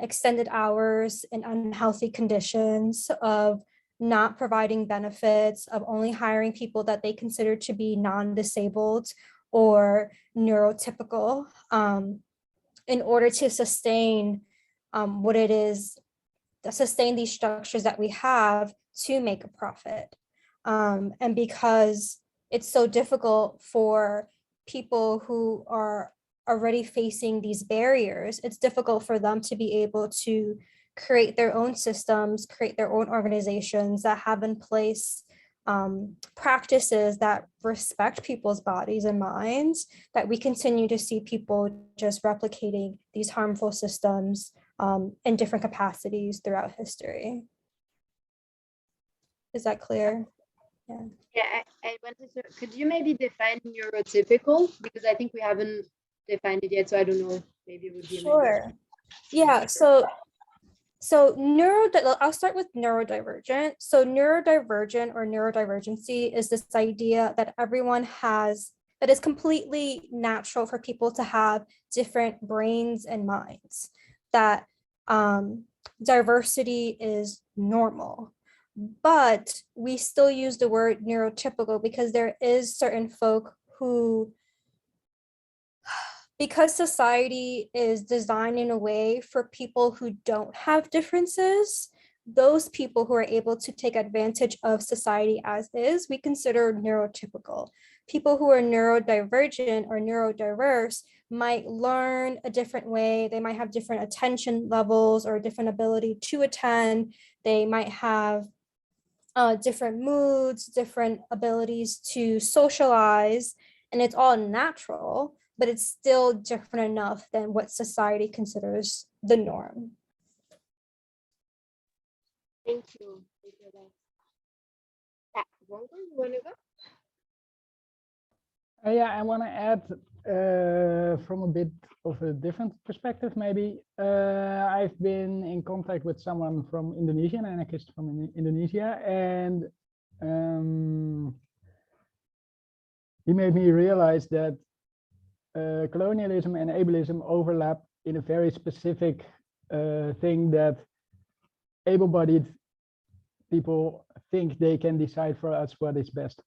extended hours in unhealthy conditions, of not providing benefits, of only hiring people that they consider to be non-disabled or neurotypical in order to sustain what it is, sustain these structures that we have to make a profit. And because it's so difficult for people who are already facing these barriers, it's difficult for them to be able to create their own systems, create their own organizations that have in place practices that respect people's bodies and minds, that we continue to see people just replicating these harmful systems in different capacities throughout history. Is that clear? Yeah. Yeah, I wanted to, could you maybe define neurotypical? Because I think we haven't defined it yet, so I don't know, maybe it would be Sure. Yeah, I'll start with neurodivergent. So neurodivergent or neurodivergency is this idea that everyone has, that is completely natural for people to have different brains and minds, that diversity is normal. But we still use the word neurotypical because there is certain folk who, because society is designed in a way for people who don't have differences, those people who are able to take advantage of society as is, we consider neurotypical. People who are neurodivergent or neurodiverse might learn a different way. They might have different attention levels or different ability to attend. They might have different moods, different abilities to socialize, and it's all natural, but it's still different enough than what society considers the norm. Thank you. Yeah, Rongo, you want to go? Yeah, I want to add from a bit of a different perspective, maybe. I've been in contact with someone from Indonesia, an anarchist from Indonesia, and he made me realize that colonialism and ableism overlap in a very specific thing, that able-bodied people think they can decide for us what is best,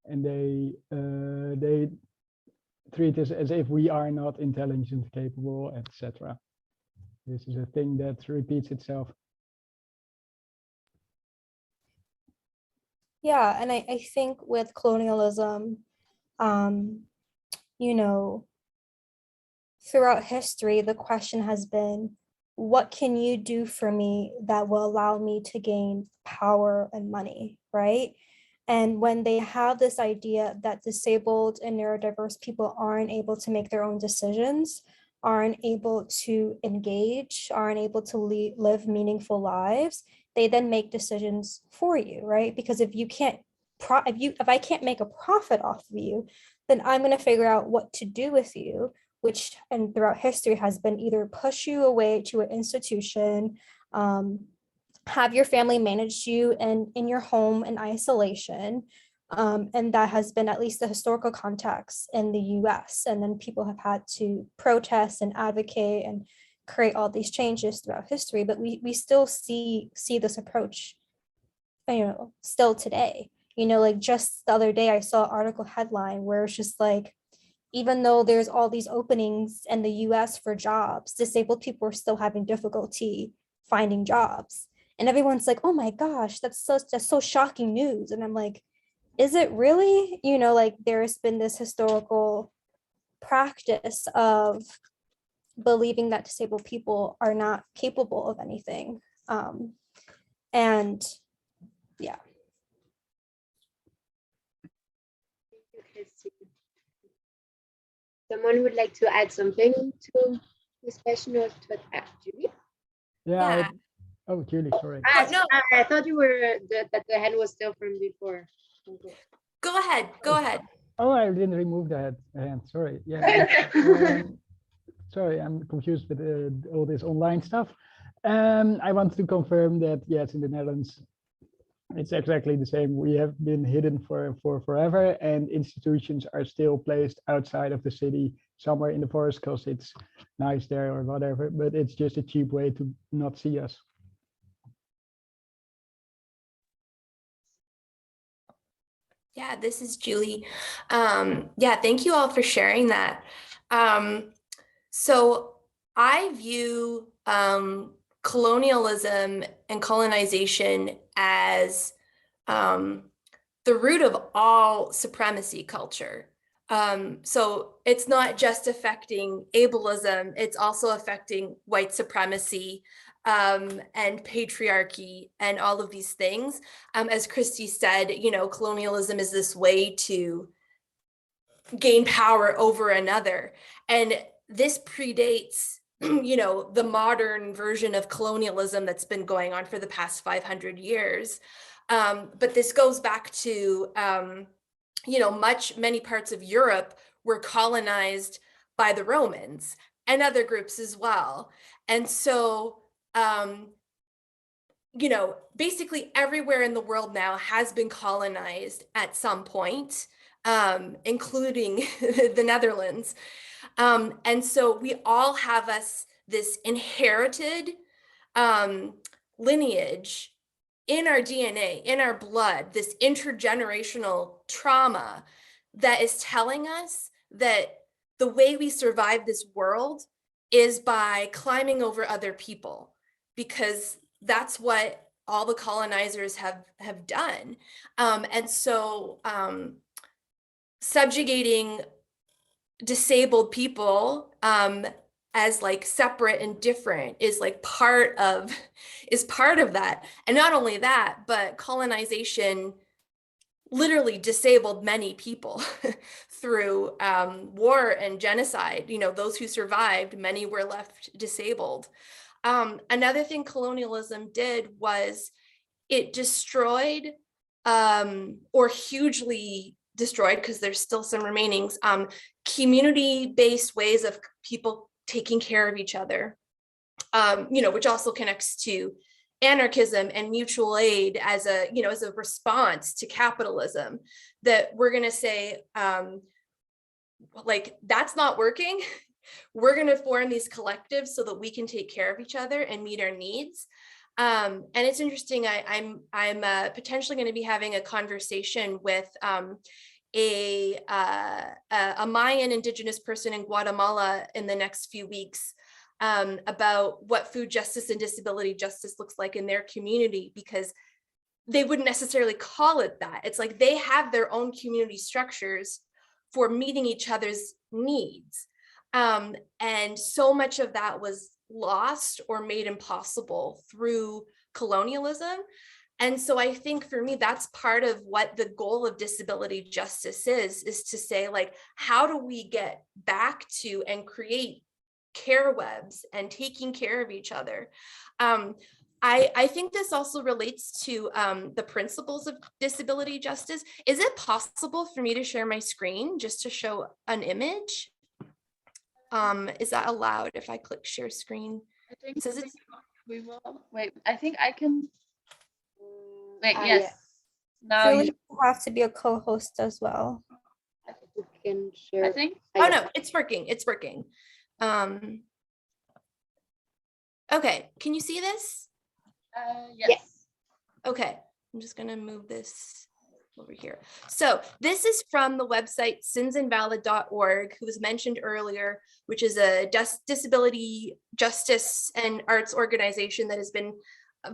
and they treat us as if we are not intelligent, capable, etc. This is a thing that repeats itself. Yeah, and I think with colonialism, you know, throughout history, the question has been, what can you do for me that will allow me to gain power and money, right? And when they have this idea that disabled and neurodiverse people aren't able to make their own decisions, aren't able to engage, aren't able to live meaningful lives, they then make decisions for you, right? Because if you can't, if I can't make a profit off of you, then I'm going to figure out what to do with you, which and throughout history has been either push you away to an institution, have your family manage you in your home in isolation. And that has been at least the historical context in the US. And then people have had to protest and advocate and create all these changes throughout history. But we still see this approach, still today. Like just the other day, I saw an article headline where it's just like, even though there's all these openings in the US for jobs, disabled people are still having difficulty finding jobs. And everyone's like, oh my gosh, that's so shocking news. And I'm like, is it really? Like there's been this historical practice of believing that disabled people are not capable of anything. And yeah. Someone would like to add something to this question or to Julie? Yeah. Oh, Julie, sorry. No. I thought you were that the hand was still from before. Okay. Go ahead. Go ahead. Oh, I didn't remove the hand. Sorry. Yeah. Sorry, I'm confused with all this online stuff. I want to confirm that yes, in the Netherlands, it's exactly the same. We have been hidden for forever, and institutions are still placed outside of the city, somewhere in the forest, because it's nice there or whatever. But it's just a cheap way to not see us. Yeah, this is Julie. Yeah, thank you all for sharing that. So I view colonialism and colonization as the root of all supremacy culture. So it's not just affecting ableism, it's also affecting white supremacy and patriarchy and all of these things. As Christy said, you know, colonialism is this way to gain power over another. And this predates, you know, the modern version of colonialism that's been going on for the past 500 years. But this goes back to, you know, many parts of Europe were colonized by the Romans and other groups as well. And so, you know, basically everywhere in the world now has been colonized at some point, including the Netherlands. And so we all have this inherited lineage in our DNA, in our blood, this intergenerational trauma that is telling us that the way we survive this world is by climbing over other people, because that's what all the colonizers have done. And so subjugating disabled people as like separate and different is like part of that. And not only that, but colonization literally disabled many people through war and genocide. You know, those who survived, many were left disabled. Another thing colonialism did was it destroyed or hugely destroyed, because there's still some remainings, community-based ways of people taking care of each other, you know, which also connects to anarchism and mutual aid as a, you know, as a response to capitalism, that we're going to say, like, that's not working. We're going to form these collectives so that we can take care of each other and meet our needs. And it's interesting, I'm potentially going to be having a conversation with a Mayan indigenous person in Guatemala in the next few weeks about what food justice and disability justice looks like in their community, because they wouldn't necessarily call it that. It's like they have their own community structures for meeting each other's needs. And so much of that was lost or made impossible through colonialism. And so I think for me, that's part of what the goal of disability justice is to say, like, how do we get back to and create care webs and taking care of each other? I think this also relates to the principles of disability justice. Is it possible for me to share my screen just to show an image? Is that allowed if I click share screen? I think Says it's we will wait. I think I can wait. Yeah. Yes. Now Julie, you, you have to be a co-host as well. You can share. I think. oh no, it's working. It's working. Okay, can you see this? Yes. Yes. Okay, I'm just gonna move this over here. So this is from the website sinsinvalid.org, who was mentioned earlier, which is a disability justice and arts organization that has been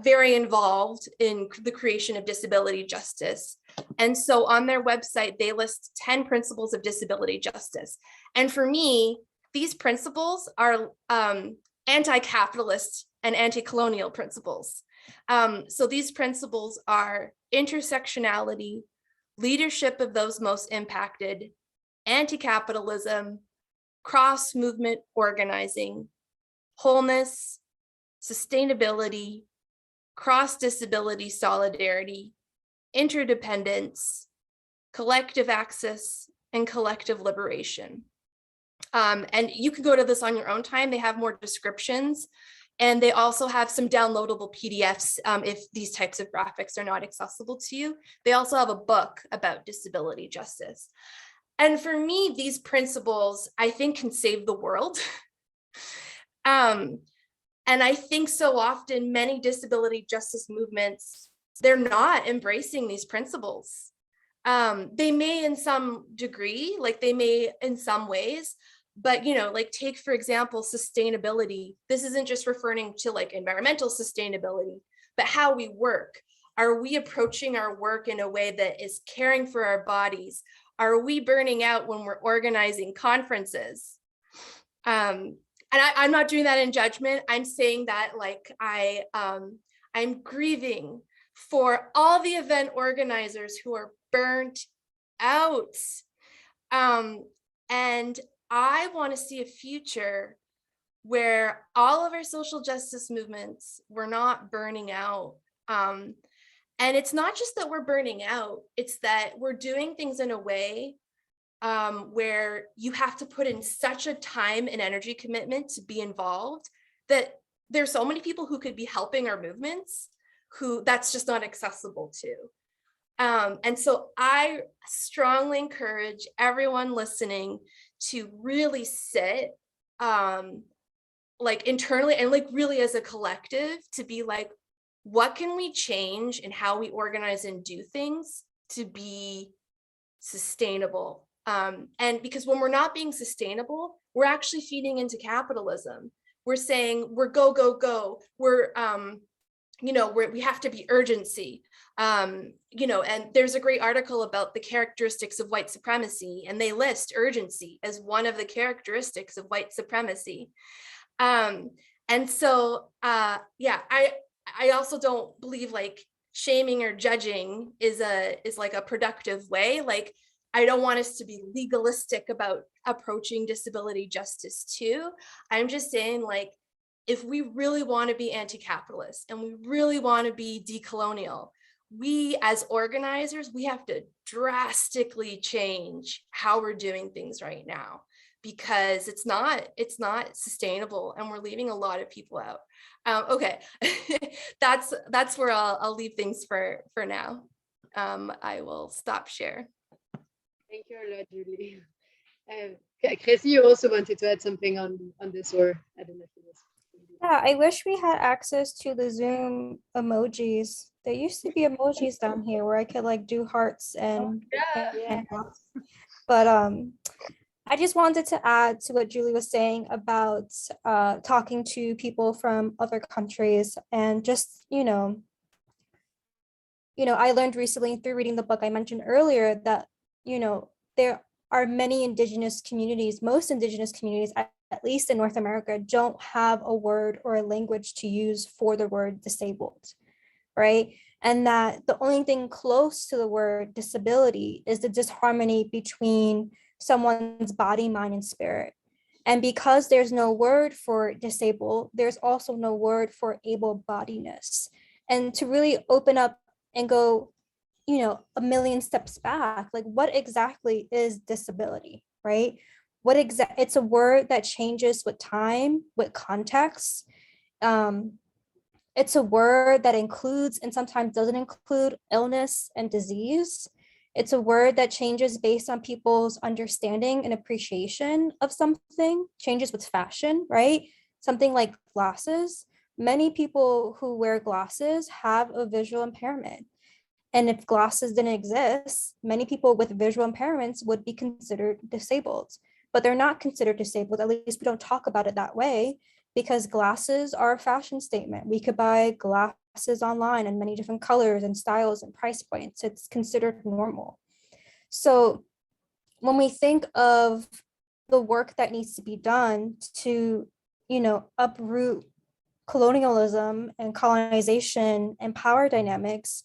very involved in the creation of disability justice. And so on their website, they list 10 principles of disability justice. And for me, these principles are anti-capitalist and anti-colonial principles. So these principles are intersectionality, leadership of those most impacted, anti-capitalism, cross-movement organizing, wholeness, sustainability, cross-disability solidarity, interdependence, collective access, and collective liberation. And you can go to this on your own time. They have more descriptions. And they also have some downloadable PDFs if these types of graphics are not accessible to you. They also have a book about disability justice. And for me, these principles, I think, can save the world. And I think so often many disability justice movements, they're not embracing these principles. They may in some degree, like they may in some ways, But, you know, like take, for example, sustainability. This isn't just referring to like environmental sustainability, but how we work. Are we approaching our work in a way that is caring for our bodies? Are we burning out when we're organizing conferences? And I'm not doing that in judgment. I'm saying that like I'm grieving for all the event organizers who are burnt out. And I want to see a future where all of our social justice movements, we're not burning out. And it's not just that we're burning out, it's that we're doing things in a way where you have to put in such a time and energy commitment to be involved that there's so many people who could be helping our movements who that's just not accessible to. And so I strongly encourage everyone listening to really sit like internally and like really as a collective to be like, what can we change in how we organize and do things to be sustainable? And because when we're not being sustainable, we're actually feeding into capitalism. We're saying we're go, go, go. We're, you know, we have to be urgency. You know, and there's a great article about the characteristics of white supremacy, and they list urgency as one of the characteristics of white supremacy. And so, yeah, I also don't believe like shaming or judging is like a productive way. Like, I don't want us to be legalistic about approaching disability justice too. I'm just saying, like, if we really want to be anti-capitalist and we really want to be decolonial, we as organizers, we have to drastically change how we're doing things right now, because it's not sustainable and we're leaving a lot of people out. Okay, that's where I'll leave things for now. I will stop share. Thank you a lot, Julie. Chrissy, you also wanted to add something on this, or I don't know if it was. Yeah, I wish we had access to the Zoom emojis. There used to be emojis down here where I could like do hearts and but I just wanted to add to what Julie was saying about talking to people from other countries, and just, you know, I learned recently through reading the book I mentioned earlier that, you know, there are many indigenous communities, most indigenous communities, at least in North America, don't have a word or a language to use for the word disabled, right? And that the only thing close to the word disability is the disharmony between someone's body, mind, and spirit. And because there's no word for disabled, there's also no word for able-bodiedness. And to really open up and go, you know, a million steps back, like what exactly is disability, right? It's a word that changes with time, with context. It's a word that includes and sometimes doesn't include illness and disease. It's a word that changes based on people's understanding and appreciation of something, changes with fashion, right? Something like glasses. Many people who wear glasses have a visual impairment. And if glasses didn't exist, many people with visual impairments would be considered disabled, but they're not considered disabled. At least we don't talk about it that way, because glasses are a fashion statement. We could buy glasses online in many different colors and styles and price points. It's considered normal. So when we think of the work that needs to be done to, you know, uproot colonialism and colonization and power dynamics,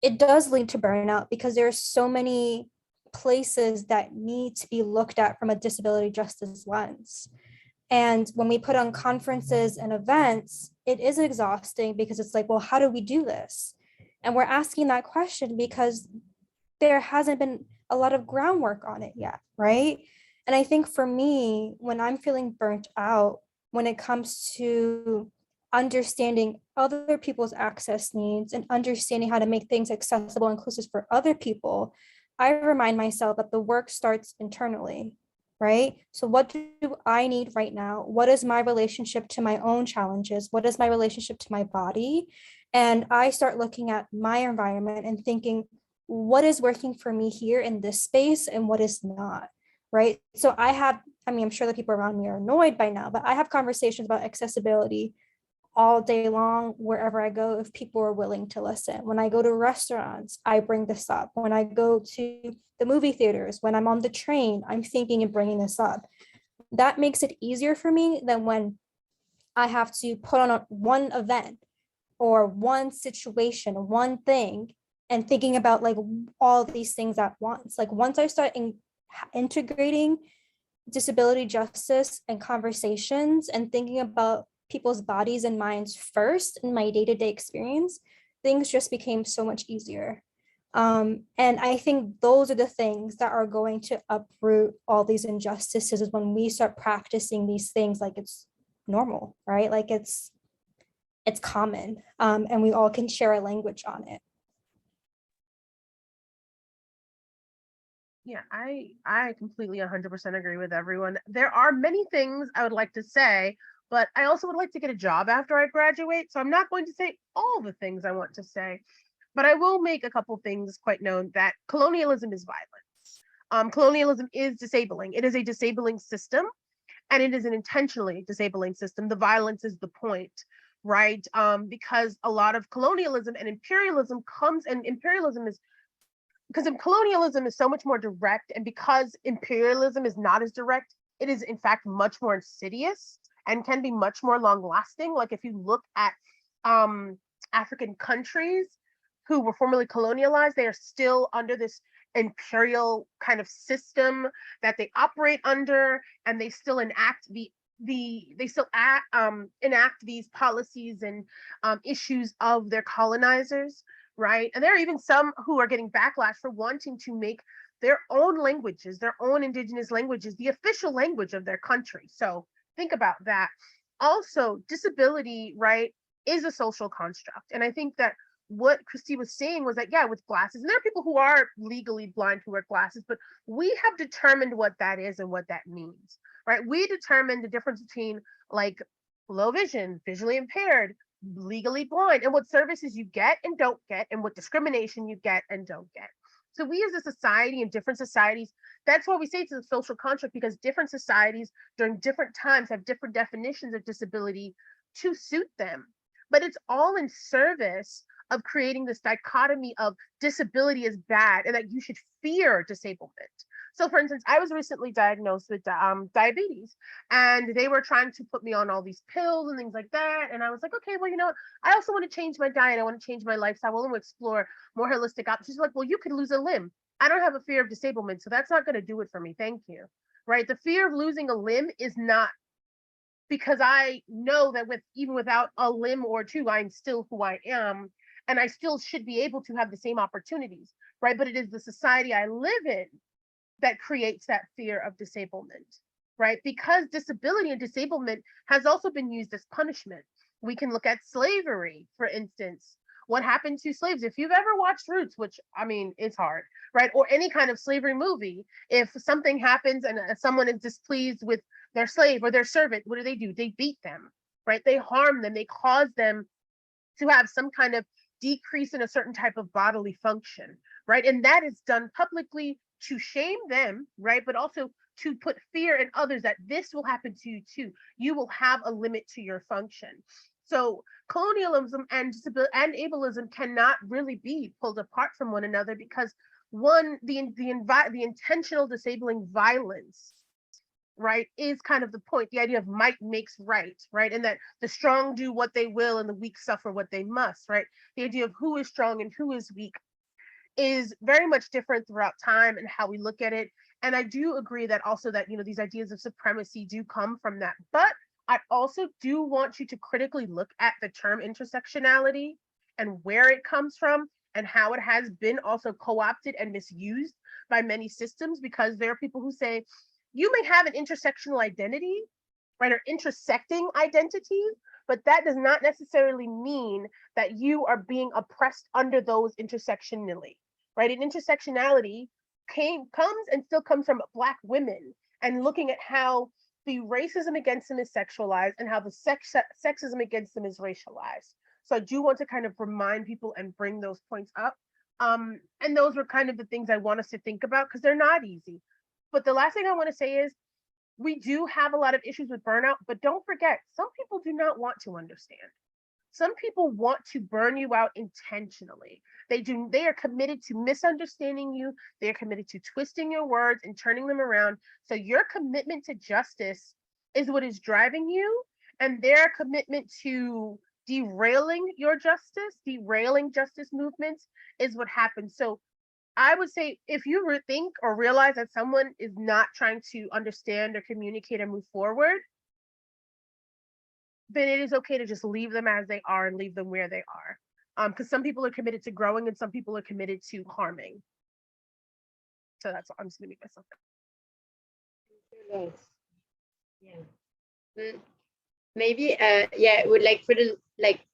it does lead to burnout, because there are so many places that need to be looked at from a disability justice lens. And when we put on conferences and events, it is exhausting, because it's like, well, how do we do this? And we're asking that question because there hasn't been a lot of groundwork on it yet, right? And I think for me, when I'm feeling burnt out, when it comes to understanding other people's access needs and understanding how to make things accessible and inclusive for other people, I remind myself that the work starts internally, right? So what do I need right now? What is my relationship to my own challenges? What is my relationship to my body? And I start looking at my environment and thinking, what is working for me here in this space and what is not? right? So I mean, I'm sure the people around me are annoyed by now, but I have conversations about accessibility all day long wherever I go if people are willing to listen. When I go to restaurants, I bring this up. When I go to the movie theaters, when I'm on the train, I'm thinking and bringing this up. That makes it easier for me than when I have to put on one event or one situation, one thing, and thinking about like all these things at once. Like once I start integrating disability justice and conversations and thinking about people's bodies and minds first in my day-to-day experience, things just became so much easier. And I think those are the things that are going to uproot all these injustices, is when we start practicing these things like it's normal, right? Like it's common, and we all can share a language on it. Yeah, I completely 100% agree with everyone. There are many things I would like to say, but I also would like to get a job after I graduate. So I'm not going to say all the things I want to say, but I will make a couple things quite known that colonialism is violence. Colonialism is disabling. It is a disabling system, and it is an intentionally disabling system. The violence is the point, right? Because a lot of colonialism and imperialism is because colonialism is so much more direct, and because imperialism is not as direct, it is in fact much more insidious and can be much more long lasting. Like if you look at African countries who were formerly colonialized, they are still under this imperial kind of system that they operate under, and they still enact enact these policies and issues of their colonizers, right? And there are even some who are getting backlash for wanting to make their own languages, their own indigenous languages, the official language of their country. So think about that. Also, disability, right, is a social construct. And I think that what Christy was saying was that, yeah, with glasses, and there are people who are legally blind who wear glasses, but we have determined what that is and what that means, right? We determined the difference between like low vision, visually impaired, legally blind, and what services you get and don't get, and what discrimination you get and don't get. So we as a society and different societies, that's why we say it's a social contract, because different societies during different times have different definitions of disability to suit them. But it's all in service of creating this dichotomy of disability is bad and that you should fear disablement. So for instance, I was recently diagnosed with diabetes, and they were trying to put me on all these pills and things like that. And I was like, okay, well, you know what? I also want to change my diet. I want to change my lifestyle. I want to explore more holistic options. She's like, well, you could lose a limb. I don't have a fear of disablement, so that's not going to do it for me. Thank you. Right? The fear of losing a limb is not, because I know that even without a limb or two, I'm still who I am, and I still should be able to have the same opportunities, right? But it is the society I live in that creates that fear of disablement, right? Because disability and disablement has also been used as punishment. We can look at slavery, for instance. What happened to slaves? If you've ever watched Roots, which I mean, it's hard, right? Or any kind of slavery movie, if something happens and someone is displeased with their slave or their servant, what do? They beat them, right? They harm them. They cause them to have some kind of decrease in a certain type of bodily function, right? And that is done publicly to shame them, right? But also to put fear in others that this will happen to you too. You will have a limit to your function. So colonialism and ableism cannot really be pulled apart from one another, because one, the intentional disabling violence, right, is kind of the point. The idea of might makes right, right? And that the strong do what they will and the weak suffer what they must, right? The idea of who is strong and who is weak is very much different throughout time and how we look at it. And I do agree that also that, you know, these ideas of supremacy do come from that. But I also do want you to critically look at the term intersectionality and where it comes from and how it has been also co-opted and misused by many systems, because there are people who say, you may have an intersectional identity, right, or intersecting identity, but that does not necessarily mean that you are being oppressed under those intersectionally, right? And intersectionality comes and still comes from Black women, and looking at how the racism against them is sexualized and how the sexism against them is racialized. So I do want to kind of remind people and bring those points up. And those were kind of the things I want us to think about, because they're not easy. But the last thing I want to say is we do have a lot of issues with burnout, but don't forget, some people do not want to understand. Some people want to burn you out intentionally. They are committed to misunderstanding you. They are committed to twisting your words and turning them around. So your commitment to justice is what is driving you, and their commitment to derailing your justice, derailing justice movements is what happens. So I would say if you think or realize that someone is not trying to understand or communicate or move forward, then it is okay to just leave them as they are and leave them where they are. Because some people are committed to growing and some people are committed to harming. So that's all. I'm just gonna make myself. Yeah. Maybe would like for the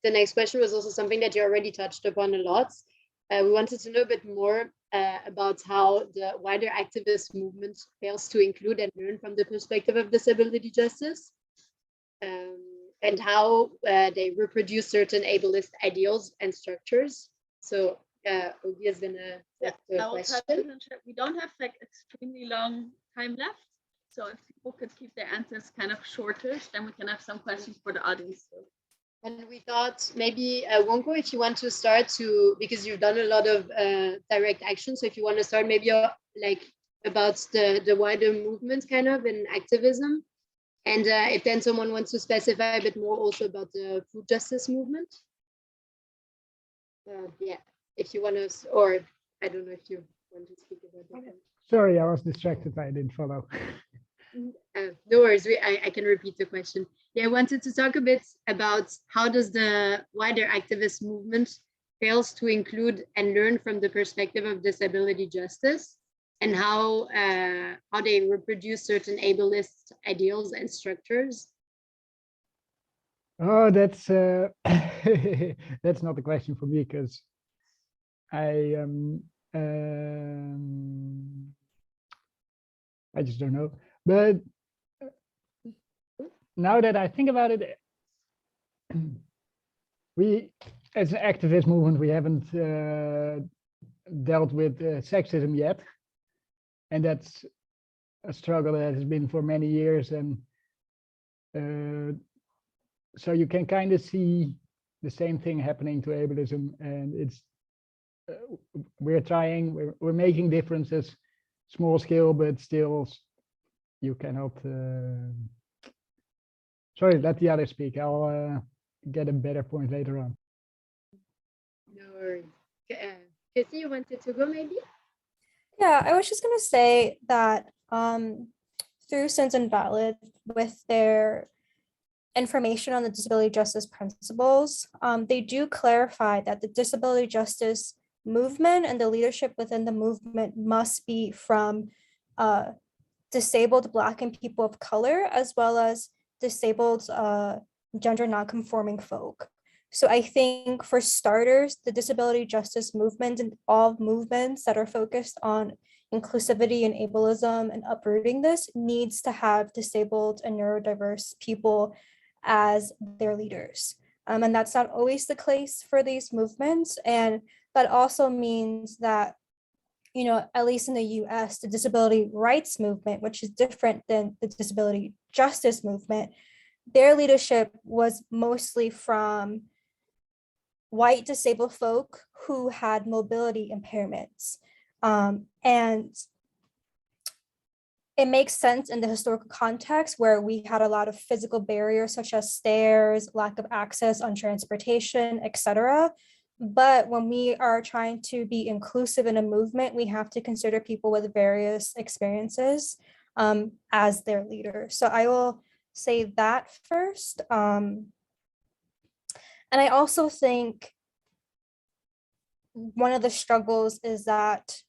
next question was also something that you already touched upon a lot. We wanted to know a bit more about how the wider activist movement fails to include and learn from the perspective of disability justice, and how they reproduce certain ableist ideals and structures. So Ogi is gonna take the question. We don't have like extremely long time left. So if people could keep their answers kind of shortish, then we can have some questions for the audience too. And we thought maybe Wonko, if you want to start because you've done a lot of direct action. So if you want to start maybe like about the wider movement kind of in activism. And if then someone wants to specify a bit more also about the food justice movement. If you want to, or I don't know if you want to speak about that. Sorry, I was distracted. I didn't follow. No worries, I can repeat the question. Yeah, I wanted to talk a bit about how does the wider activist movement fails to include and learn from the perspective of disability justice, and how they reproduce certain ableist ideals and structures. Oh, that's that's not a question for me, because I just don't know. But now that I think about it, we, as an activist movement, we haven't dealt with sexism yet. And that's a struggle that has been for many years. And so you can kind of see the same thing happening to ableism. And it's, we're making differences, small scale, but still you cannot, sorry, let the others speak. I'll get a better point later on. No worries. Chrissy, you wanted to go maybe? Yeah, I was just going to say that through Sins Invalid, with their information on the disability justice principles, they do clarify that the disability justice movement and the leadership within the movement must be from disabled Black and people of color, as well as disabled gender nonconforming folk. So I think for starters, the disability justice movement and all movements that are focused on inclusivity and ableism and uprooting this needs to have disabled and neurodiverse people as their leaders. And that's not always the case for these movements. And that also means that, you know, at least in the US, the disability rights movement, which is different than the disability justice movement, their leadership was mostly from white disabled folk who had mobility impairments. And it makes sense in the historical context where we had a lot of physical barriers such as stairs, lack of access on transportation, etc. But when we are trying to be inclusive in a movement, we have to consider people with various experiences as their leader. So I will say that first. And I also think one of the struggles is that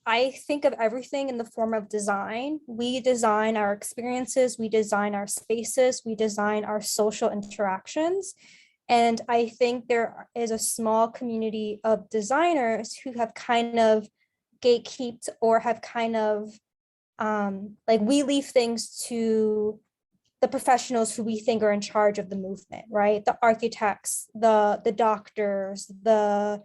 I think of everything in the form of design. We design our experiences, we design our spaces, we design our social interactions. And I think there is a small community of designers who have kind of gatekept or have kind of like, we leave things to the professionals who we think are in charge of the movement, right? The architects, the doctors, the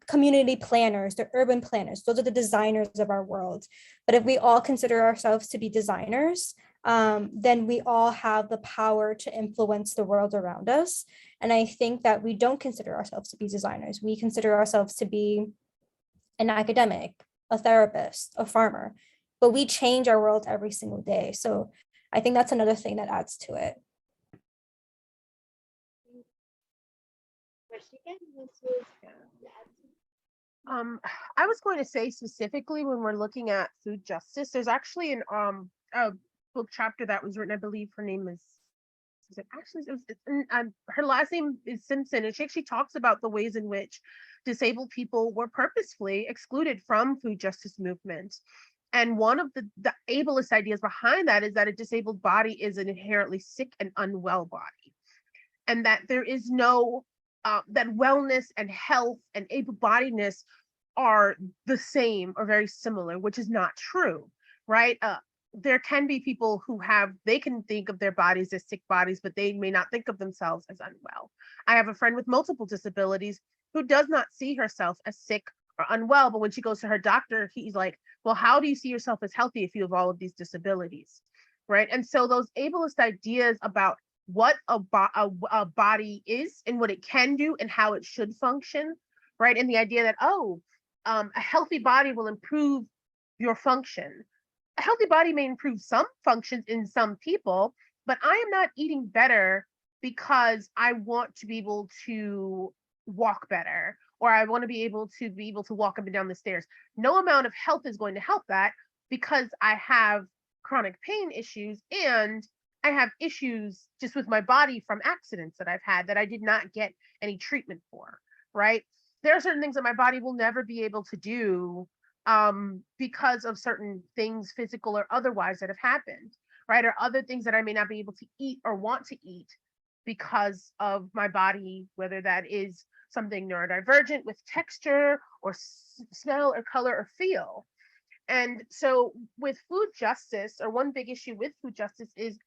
community planners, the urban planners. Those are the designers of our world. But if we all consider ourselves to be designers, then we all have the power to influence the world around us. And I think that we don't consider ourselves to be designers. We consider ourselves to be an academic, a therapist, a farmer, but we change our world every single day. So I think that's another thing that adds to it. I was going to say specifically when we're looking at food justice, there's actually a book chapter that was written, I believe her name is it actually, her last name is Simpson, and she actually talks about the ways in which disabled people were purposefully excluded from food justice movements. And one of the ableist ideas behind that is that a disabled body is an inherently sick and unwell body, and that there is no that wellness and health and able-bodiedness are the same or very similar, which is not true, right? There can be people who they can think of their bodies as sick bodies, but they may not think of themselves as unwell. I have a friend with multiple disabilities who does not see herself as sick or unwell, but when she goes to her doctor, he's like, well, how do you see yourself as healthy if you have all of these disabilities, right? And so those ableist ideas about what a body is and what it can do and how it should function, right? And the idea that, a healthy body will improve your function. A healthy body may improve some functions in some people, but I am not eating better because I want to be able to walk better, or I want to be able to walk up and down the stairs. No amount of health is going to help that, because I have chronic pain issues and I have issues just with my body from accidents that I've had that I did not get any treatment for, right? There are certain things that my body will never be able to do because of certain things, physical or otherwise, that have happened, right? Or other things that I may not be able to eat or want to eat because of my body, whether that is something neurodivergent with texture or smell or color or feel. And so with food justice, or one big issue with food justice is,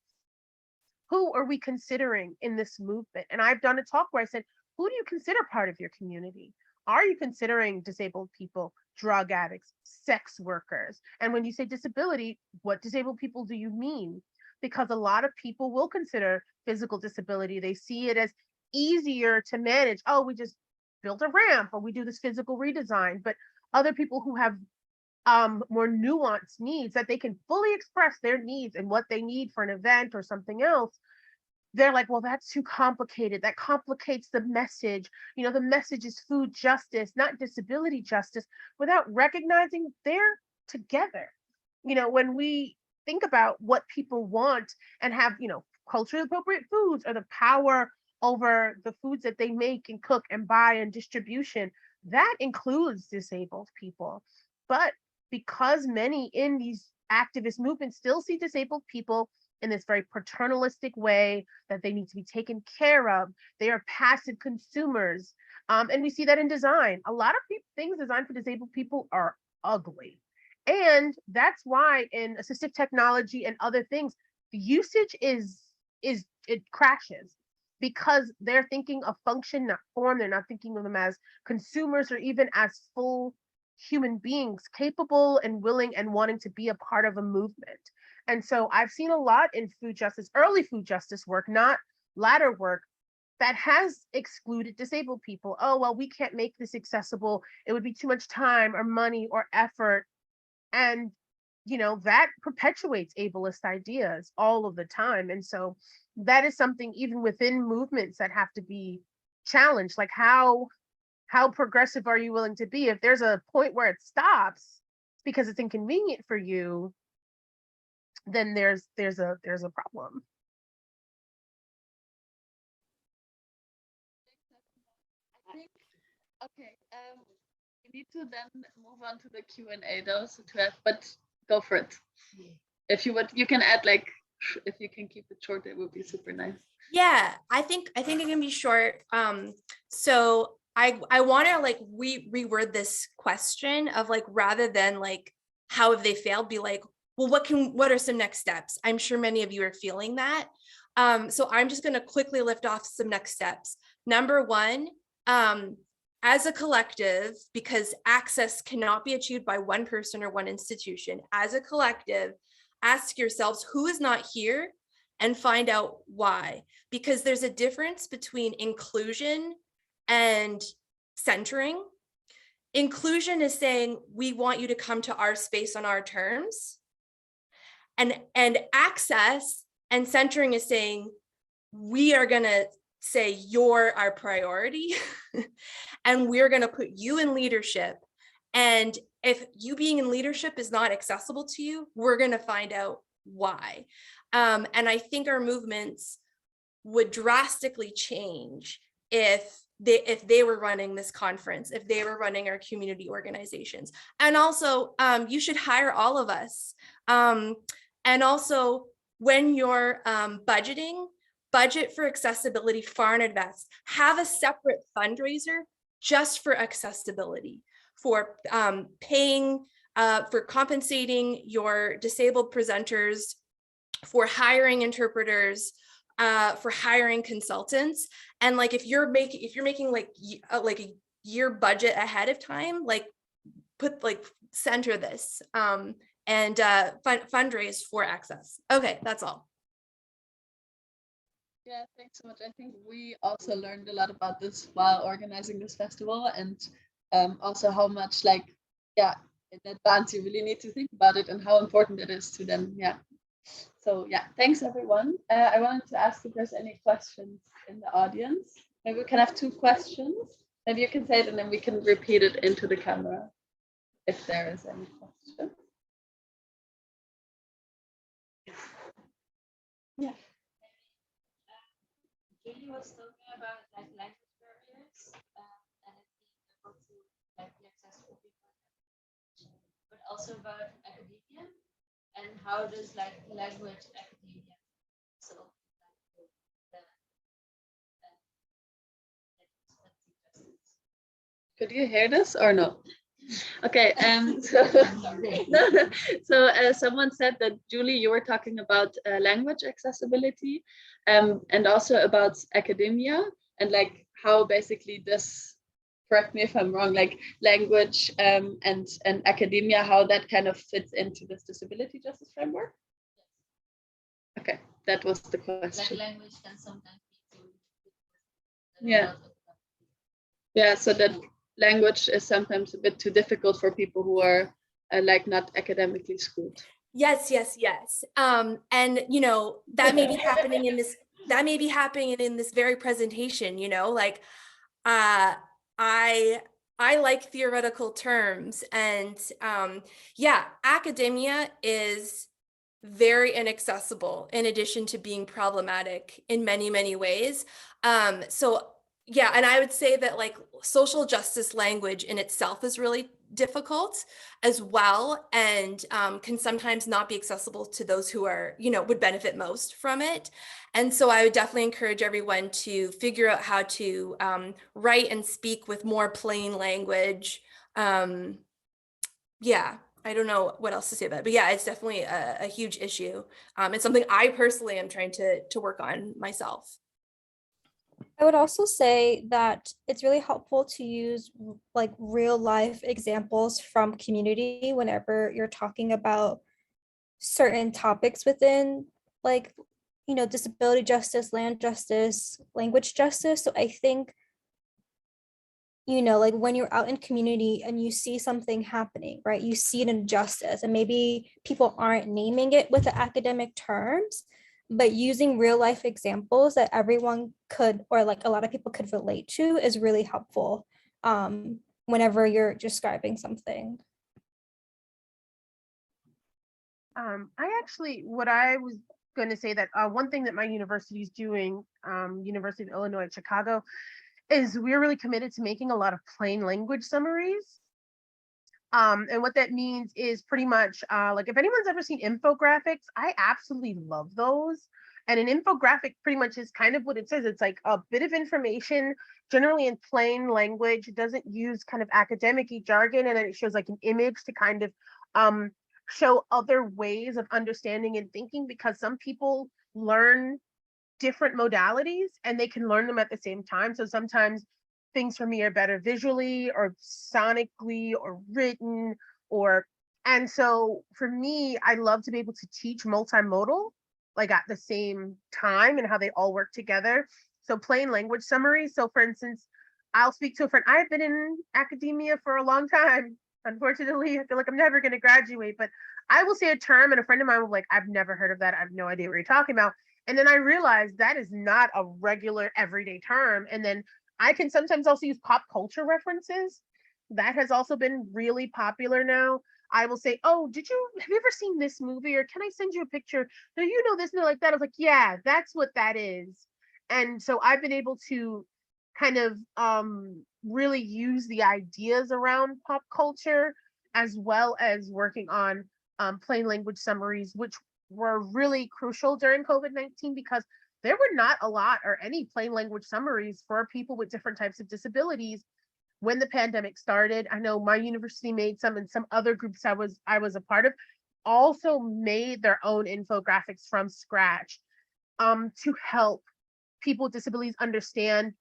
who are we considering in this movement? And I've done a talk where I said, who do you consider part of your community? Are you considering disabled people, drug addicts, sex workers? And when you say disability, what disabled people do you mean? Because a lot of people will consider physical disability. They see it as easier to manage. Oh, we just built a ramp, or we do this physical redesign. But other people who have more nuanced needs, that they can fully express their needs and what they need for an event or something else, they're like, well, that's too complicated. That complicates the message. You know, the message is food justice, not disability justice, without recognizing they're together. You know, when we think about what people want and have, culturally appropriate foods, or the power over the foods that they make and cook and buy and distribution, that includes disabled people. But because many in these activist movements still see disabled people in this very paternalistic way, that they need to be taken care of, they are passive consumers. And we see that in design. A lot of things designed for disabled people are ugly. And that's why in assistive technology and other things, the usage it crashes, because they're thinking of function, not form. They're not thinking of them as consumers, or even as full human beings, capable and willing and wanting to be a part of a movement. And so I've seen a lot in food justice, early food justice work, not latter work, that has excluded disabled people. Oh, well, we can't make this accessible. It would be too much time or money or effort. And, that perpetuates ableist ideas all of the time. And so that is something, even within movements, that have to be challenged. Like, how progressive are you willing to be? If there's a point where it stops because it's inconvenient for you, then there's a problem. I think, okay, we need to then move on to the Q&A though, so but go for it. If you would, you can add, like, if you can keep it short, it would be super nice. Yeah, I think it can be short. So I want to like reword this question of, like, rather than like how have they failed, be like, well, what are some next steps? I'm sure many of you are feeling that. So I'm just going to quickly lift off some next steps. Number one, as a collective, because access cannot be achieved by one person or one institution, as a collective, ask yourselves who is not here and find out why. Because there's a difference between inclusion and centering. Inclusion is saying, we want you to come to our space on our terms. And access and centering is saying, we are going to say you're our priority and we're going to put you in leadership. And if you being in leadership is not accessible to you, we're going to find out why. And I think our movements would drastically change if they were running this conference, if they were running our community organizations. And also, you should hire all of us. And also, when you're budgeting, budget for accessibility far in advance. Have a separate fundraiser just for accessibility, for paying, for compensating your disabled presenters, for hiring interpreters, for hiring consultants. And like if you're making like a year budget ahead of time, like center this and fundraise for access. Okay, that's all. Yeah, thanks so much. I think we also learned a lot about this while organizing this festival, and also how much in advance you really need to think about it and how important it is to then, So yeah, thanks everyone. I wanted to ask if there's any questions in the audience. Maybe we can have 2 questions. Maybe you can say it and then we can repeat it into the camera if there is any question. Yeah. Julie was talking about like language barriers and it being able to like be accessible people, but also about academia and how does like language academia so Could you hear this or no? Okay, someone said that Julie, you were talking about language accessibility and also about academia and like how basically this, correct me if I'm wrong, like language and academia, how that kind of fits into this disability justice framework? Okay, that was the question. like language can sometimes be too yeah, so that language is sometimes a bit too difficult for people who are like not academically schooled. Yes. And you know, that may be happening in this, very presentation, you know, like I like theoretical terms, and academia is very inaccessible in addition to being problematic in many ways. So yeah, and I would say that like social justice language in itself is really difficult as well, and can sometimes not be accessible to those who are, you know, would benefit most from it. And so I would definitely encourage everyone to figure out how to write and speak with more plain language. Yeah, I don't know what else to say about it, but yeah, it's definitely a huge issue. It's something I personally am trying to work on myself. I would also say that it's really helpful to use like real life examples from community whenever you're talking about certain topics within like, you know, disability justice, land justice, language justice. So I think, you know, like when you're out in community and you see something happening, right? You see an injustice and maybe people aren't naming it with the academic terms, but using real life examples that everyone could, or like a lot of people could relate to is really helpful whenever you're describing something. What I was going to say that one thing that my university is doing, University of Illinois at Chicago, is we're really committed to making a lot of plain language summaries. And what that means is pretty much like if anyone's ever seen infographics, I absolutely love those. And an infographic pretty much is kind of what it says. It's like a bit of information, generally in plain language. It doesn't use kind of academic-y jargon, and then it shows like an image to kind of show other ways of understanding and thinking, because some people learn different modalities and they can learn them at the same time. So sometimes things for me are better visually or sonically or written and so for me, I love to be able to teach multimodal, like at the same time and how they all work together. So plain language summaries. So for instance, I'll speak to a friend. I've been in academia for a long time. Unfortunately, I feel like I'm never going to graduate, but I will say a term and a friend of mine will be like, I've never heard of that. I have no idea what you're talking about. And then I realized that is not a regular everyday term. And then I can sometimes also use pop culture references. That has also been really popular now. I will say, oh, have you ever seen this movie? Or can I send you a picture? Do you know this and like that? I was like, yeah, that's what that is. And so I've been able to kind of really use the ideas around pop culture as well as working on plain language summaries, which were really crucial during COVID-19 because there were not a lot or any plain language summaries for people with different types of disabilities when the pandemic started. I know my university made some, and some other groups I was a part of also made their own infographics from scratch to help people with disabilities understand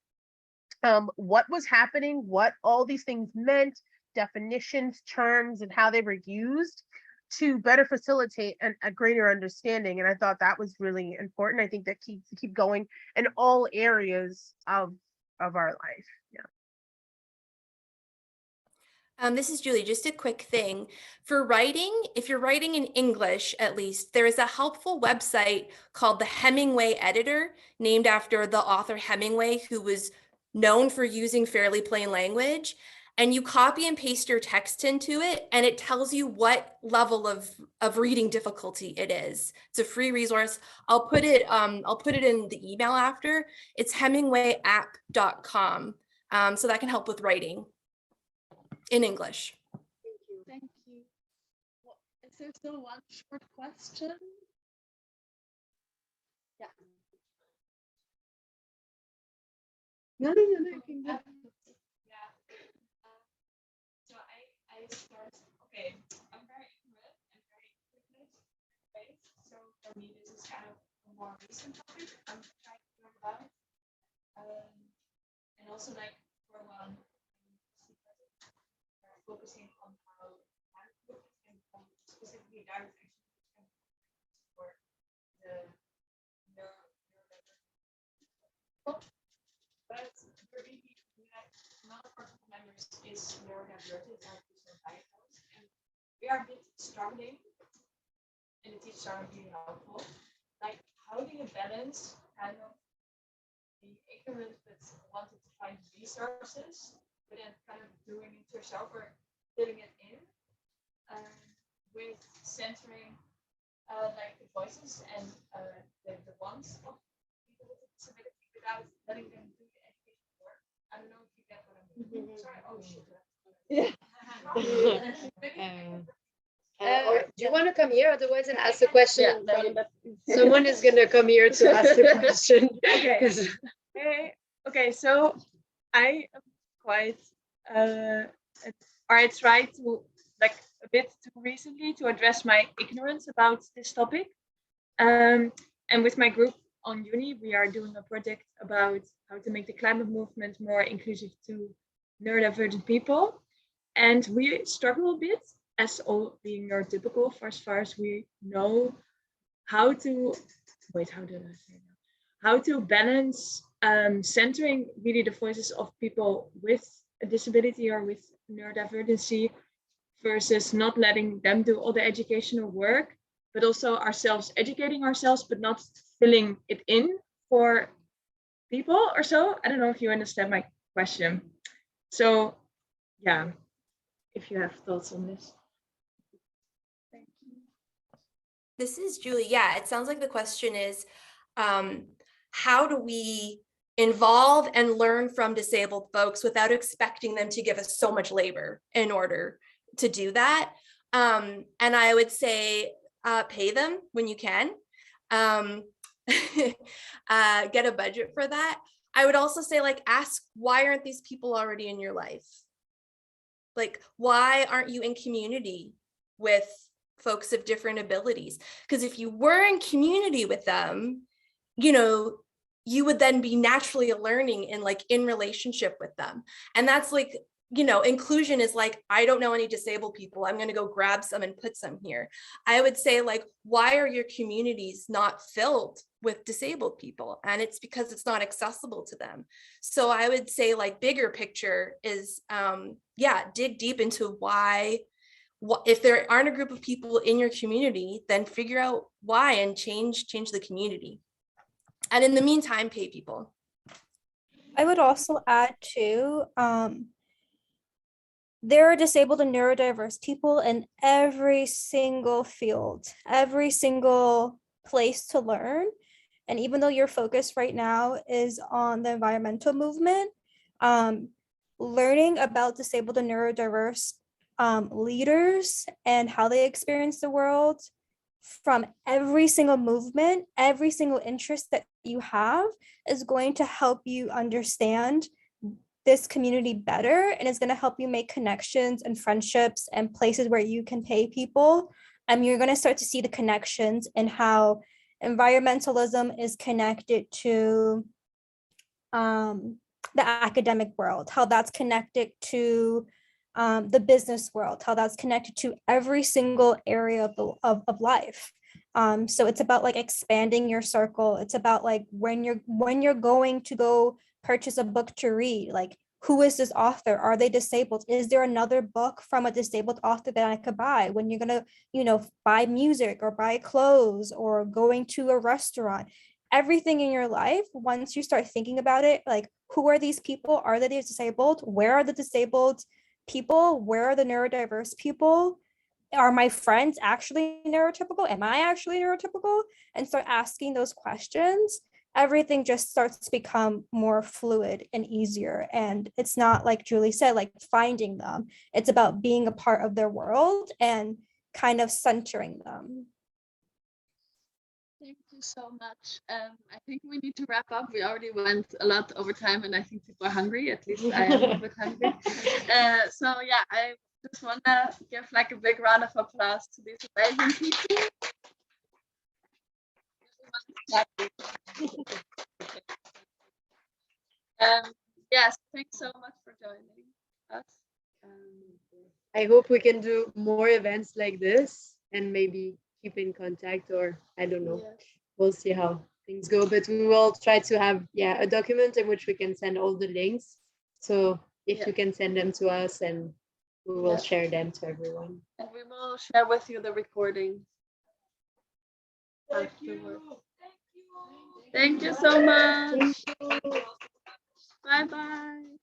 what was happening, what all these things meant, definitions, terms, and how they were used to better facilitate a greater understanding. And I thought that was really important. I think that keep going in all areas of our life. Yeah. This is Julie. Just a quick thing. For writing, if you're writing in English, at least, there is a helpful website called the Hemingway Editor, named after the author Hemingway, who was known for using fairly plain language. And you copy and paste your text into it, and it tells you what level of reading difficulty it is. It's a free resource. I'll put it in the email after. It's hemingwayapp.com. So that can help with writing in English. Thank you. Well, is there still one short question? Yeah. No, you can go. So I start, okay, I'm very ignorant and very based. So for me, this is kind of a more recent topic I'm trying to learn about. And also like for one, focusing on how and specifically direct action for the but for me, none of our members is neurodivergent or diagnosed, and we are a bit struggling, and the teachers are really helpful. Like, how do you balance kind of being ignorant but wanting to find resources, but then kind of doing it yourself or filling it in with centering like the voices and the wants of people with a disability without letting them do the education work. I don't know if you get what I mean. Sorry. Oh shit. Yeah. Or do you want to come here? Otherwise, and ask the question. Yeah, Someone is going to come here to ask the question. Okay. Okay. So I am quite, or I tried to like a bit too recently to address my ignorance about this topic. And with my group on uni, we are doing a project about how to make the climate movement more inclusive to neurodivergent people. And we struggle a bit, as all being neurotypical, for as far as we know, how to balance centering really the voices of people with a disability or with neurodivergency versus not letting them do all the educational work, but also ourselves educating ourselves, but not filling it in for people or so. I don't know if you understand my question. So yeah, if you have thoughts on this. Thank you. This is Julie. Yeah, it sounds like the question is, how do we involve and learn from disabled folks without expecting them to give us so much labor in order to do that? And I would say pay them when you can. Get a budget for that. I would also say, like, ask, why aren't these people already in your life? Like, why aren't you in community with folks of different abilities? Because if you were in community with them, you know, you would then be naturally learning in like in relationship with them. And that's like, you know, inclusion is like, I don't know any disabled people, I'm going to go grab some and put some here. I would say like, why are your communities not filled with disabled people? And it's because it's not accessible to them. So I would say like bigger picture is, yeah, dig deep into why, if there aren't a group of people in your community, then figure out why and change the community. And in the meantime, pay people. I would also add too, there are disabled and neurodiverse people in every single field, every single place to learn. And even though your focus right now is on the environmental movement, learning about disabled and neurodiverse leaders and how they experience the world from every single movement, every single interest that you have is going to help you understand this community better, and it's going to help you make connections and friendships and places where you can pay people. And you're going to start to see the connections and how environmentalism is connected to the academic world, how that's connected to the business world, how that's connected to every single area of life. So it's about like expanding your circle. It's about like when you're going to go purchase a book to read, like who is this author? Are they disabled? Is there another book from a disabled author that I could buy? When you're gonna, you know, buy music or buy clothes or going to a restaurant, everything in your life, once you start thinking about it, like who are these people? Are they disabled? Where are the disabled people? Where are the neurodiverse people? Are my friends actually neurotypical? Am I actually neurotypical? And start asking those questions, everything just starts to become more fluid and easier. And it's not like Julie said, like finding them. It's about being a part of their world and kind of centering them. Thank you so much. I think we need to wrap up. We already went a lot over time, and I think people are hungry. At least I am a bit hungry. So yeah, I just want to give like a big round of applause to these amazing people. Yes, thanks so much for joining us. I hope we can do more events like this and maybe keep in contact, or I don't know. Yes. We'll see how things go, but we will try to have a document in which we can send all the links. So if you can send them to us, and we will share them to everyone. And we will share with you the recording. Thank you. Thank you so much. Bye bye.